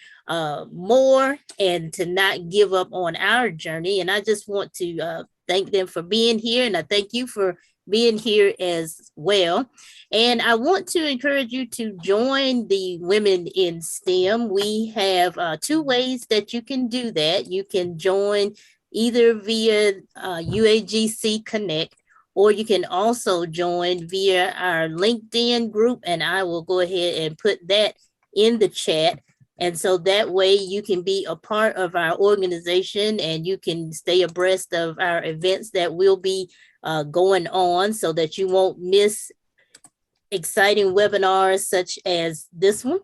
more and to not give up on our journey. And I just want to thank them for being here, and I thank you for being here as well. And I want to encourage you to join the Women in STEM. We have 2 ways that you can do that. You can join either via UAGC Connect, or you can also join via our LinkedIn group, and I will go ahead and put that in the chat. And so that way you can be a part of our organization and you can stay abreast of our events that will be going on, so that you won't miss exciting webinars such as this one.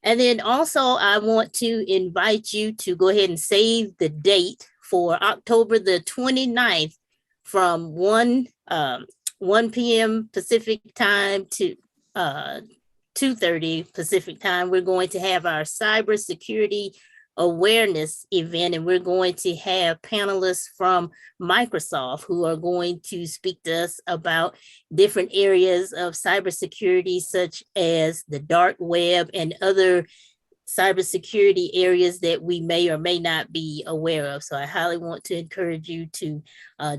And then also I want to invite you to go ahead and save the date for October the 29th from 1 p.m. Pacific time to 2:30 Pacific time. We're going to have our cybersecurity awareness event, and we're going to have panelists from Microsoft who are going to speak to us about different areas of cybersecurity, such as the dark web and other cybersecurity areas that we may or may not be aware of. So I highly want to encourage you to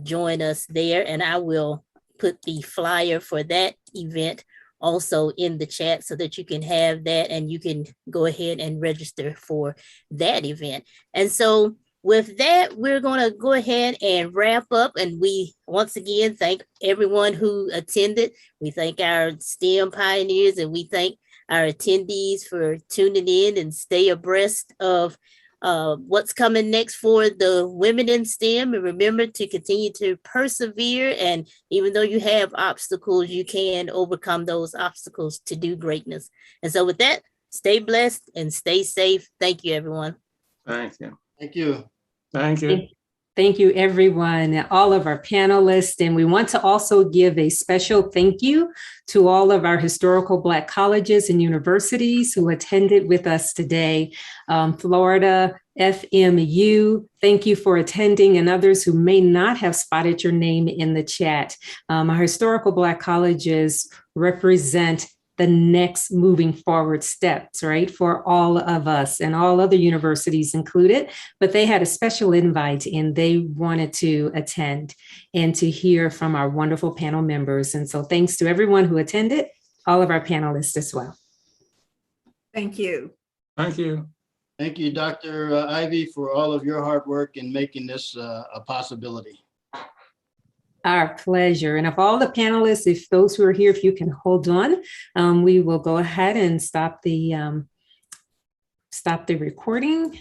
join us there, and I will put the flyer for that event also in the chat so that you can have that and you can go ahead and register for that event. And so with that, we're going to go ahead and wrap up. And we once again thank everyone who attended. We thank our STEM pioneers, and we thank our attendees for tuning in and stay abreast of what's coming next for the Women in STEM. And remember to continue to persevere. And even though you have obstacles, you can overcome those obstacles to do greatness. And so with that, stay blessed and stay safe. Thank you, everyone. Thank you. Thank you. Thank you. Thank you, everyone, all of our panelists. And we want to also give a special thank you to all of our historical Black colleges and universities who attended with us today. Florida, FMU, thank you for attending, and others who may not have spotted your name in the chat. Our historical Black colleges represent the next moving forward steps, right, for all of us, and all other universities included, but they had a special invite and they wanted to attend and to hear from our wonderful panel members. And so thanks to everyone who attended, all of our panelists as well. Thank you. Thank you. Thank you, Dr. Ivy, for all of your hard work in making this a possibility. Our pleasure. And of all the panelists, if those who are here, if you can hold on, we will go ahead and stop the recording.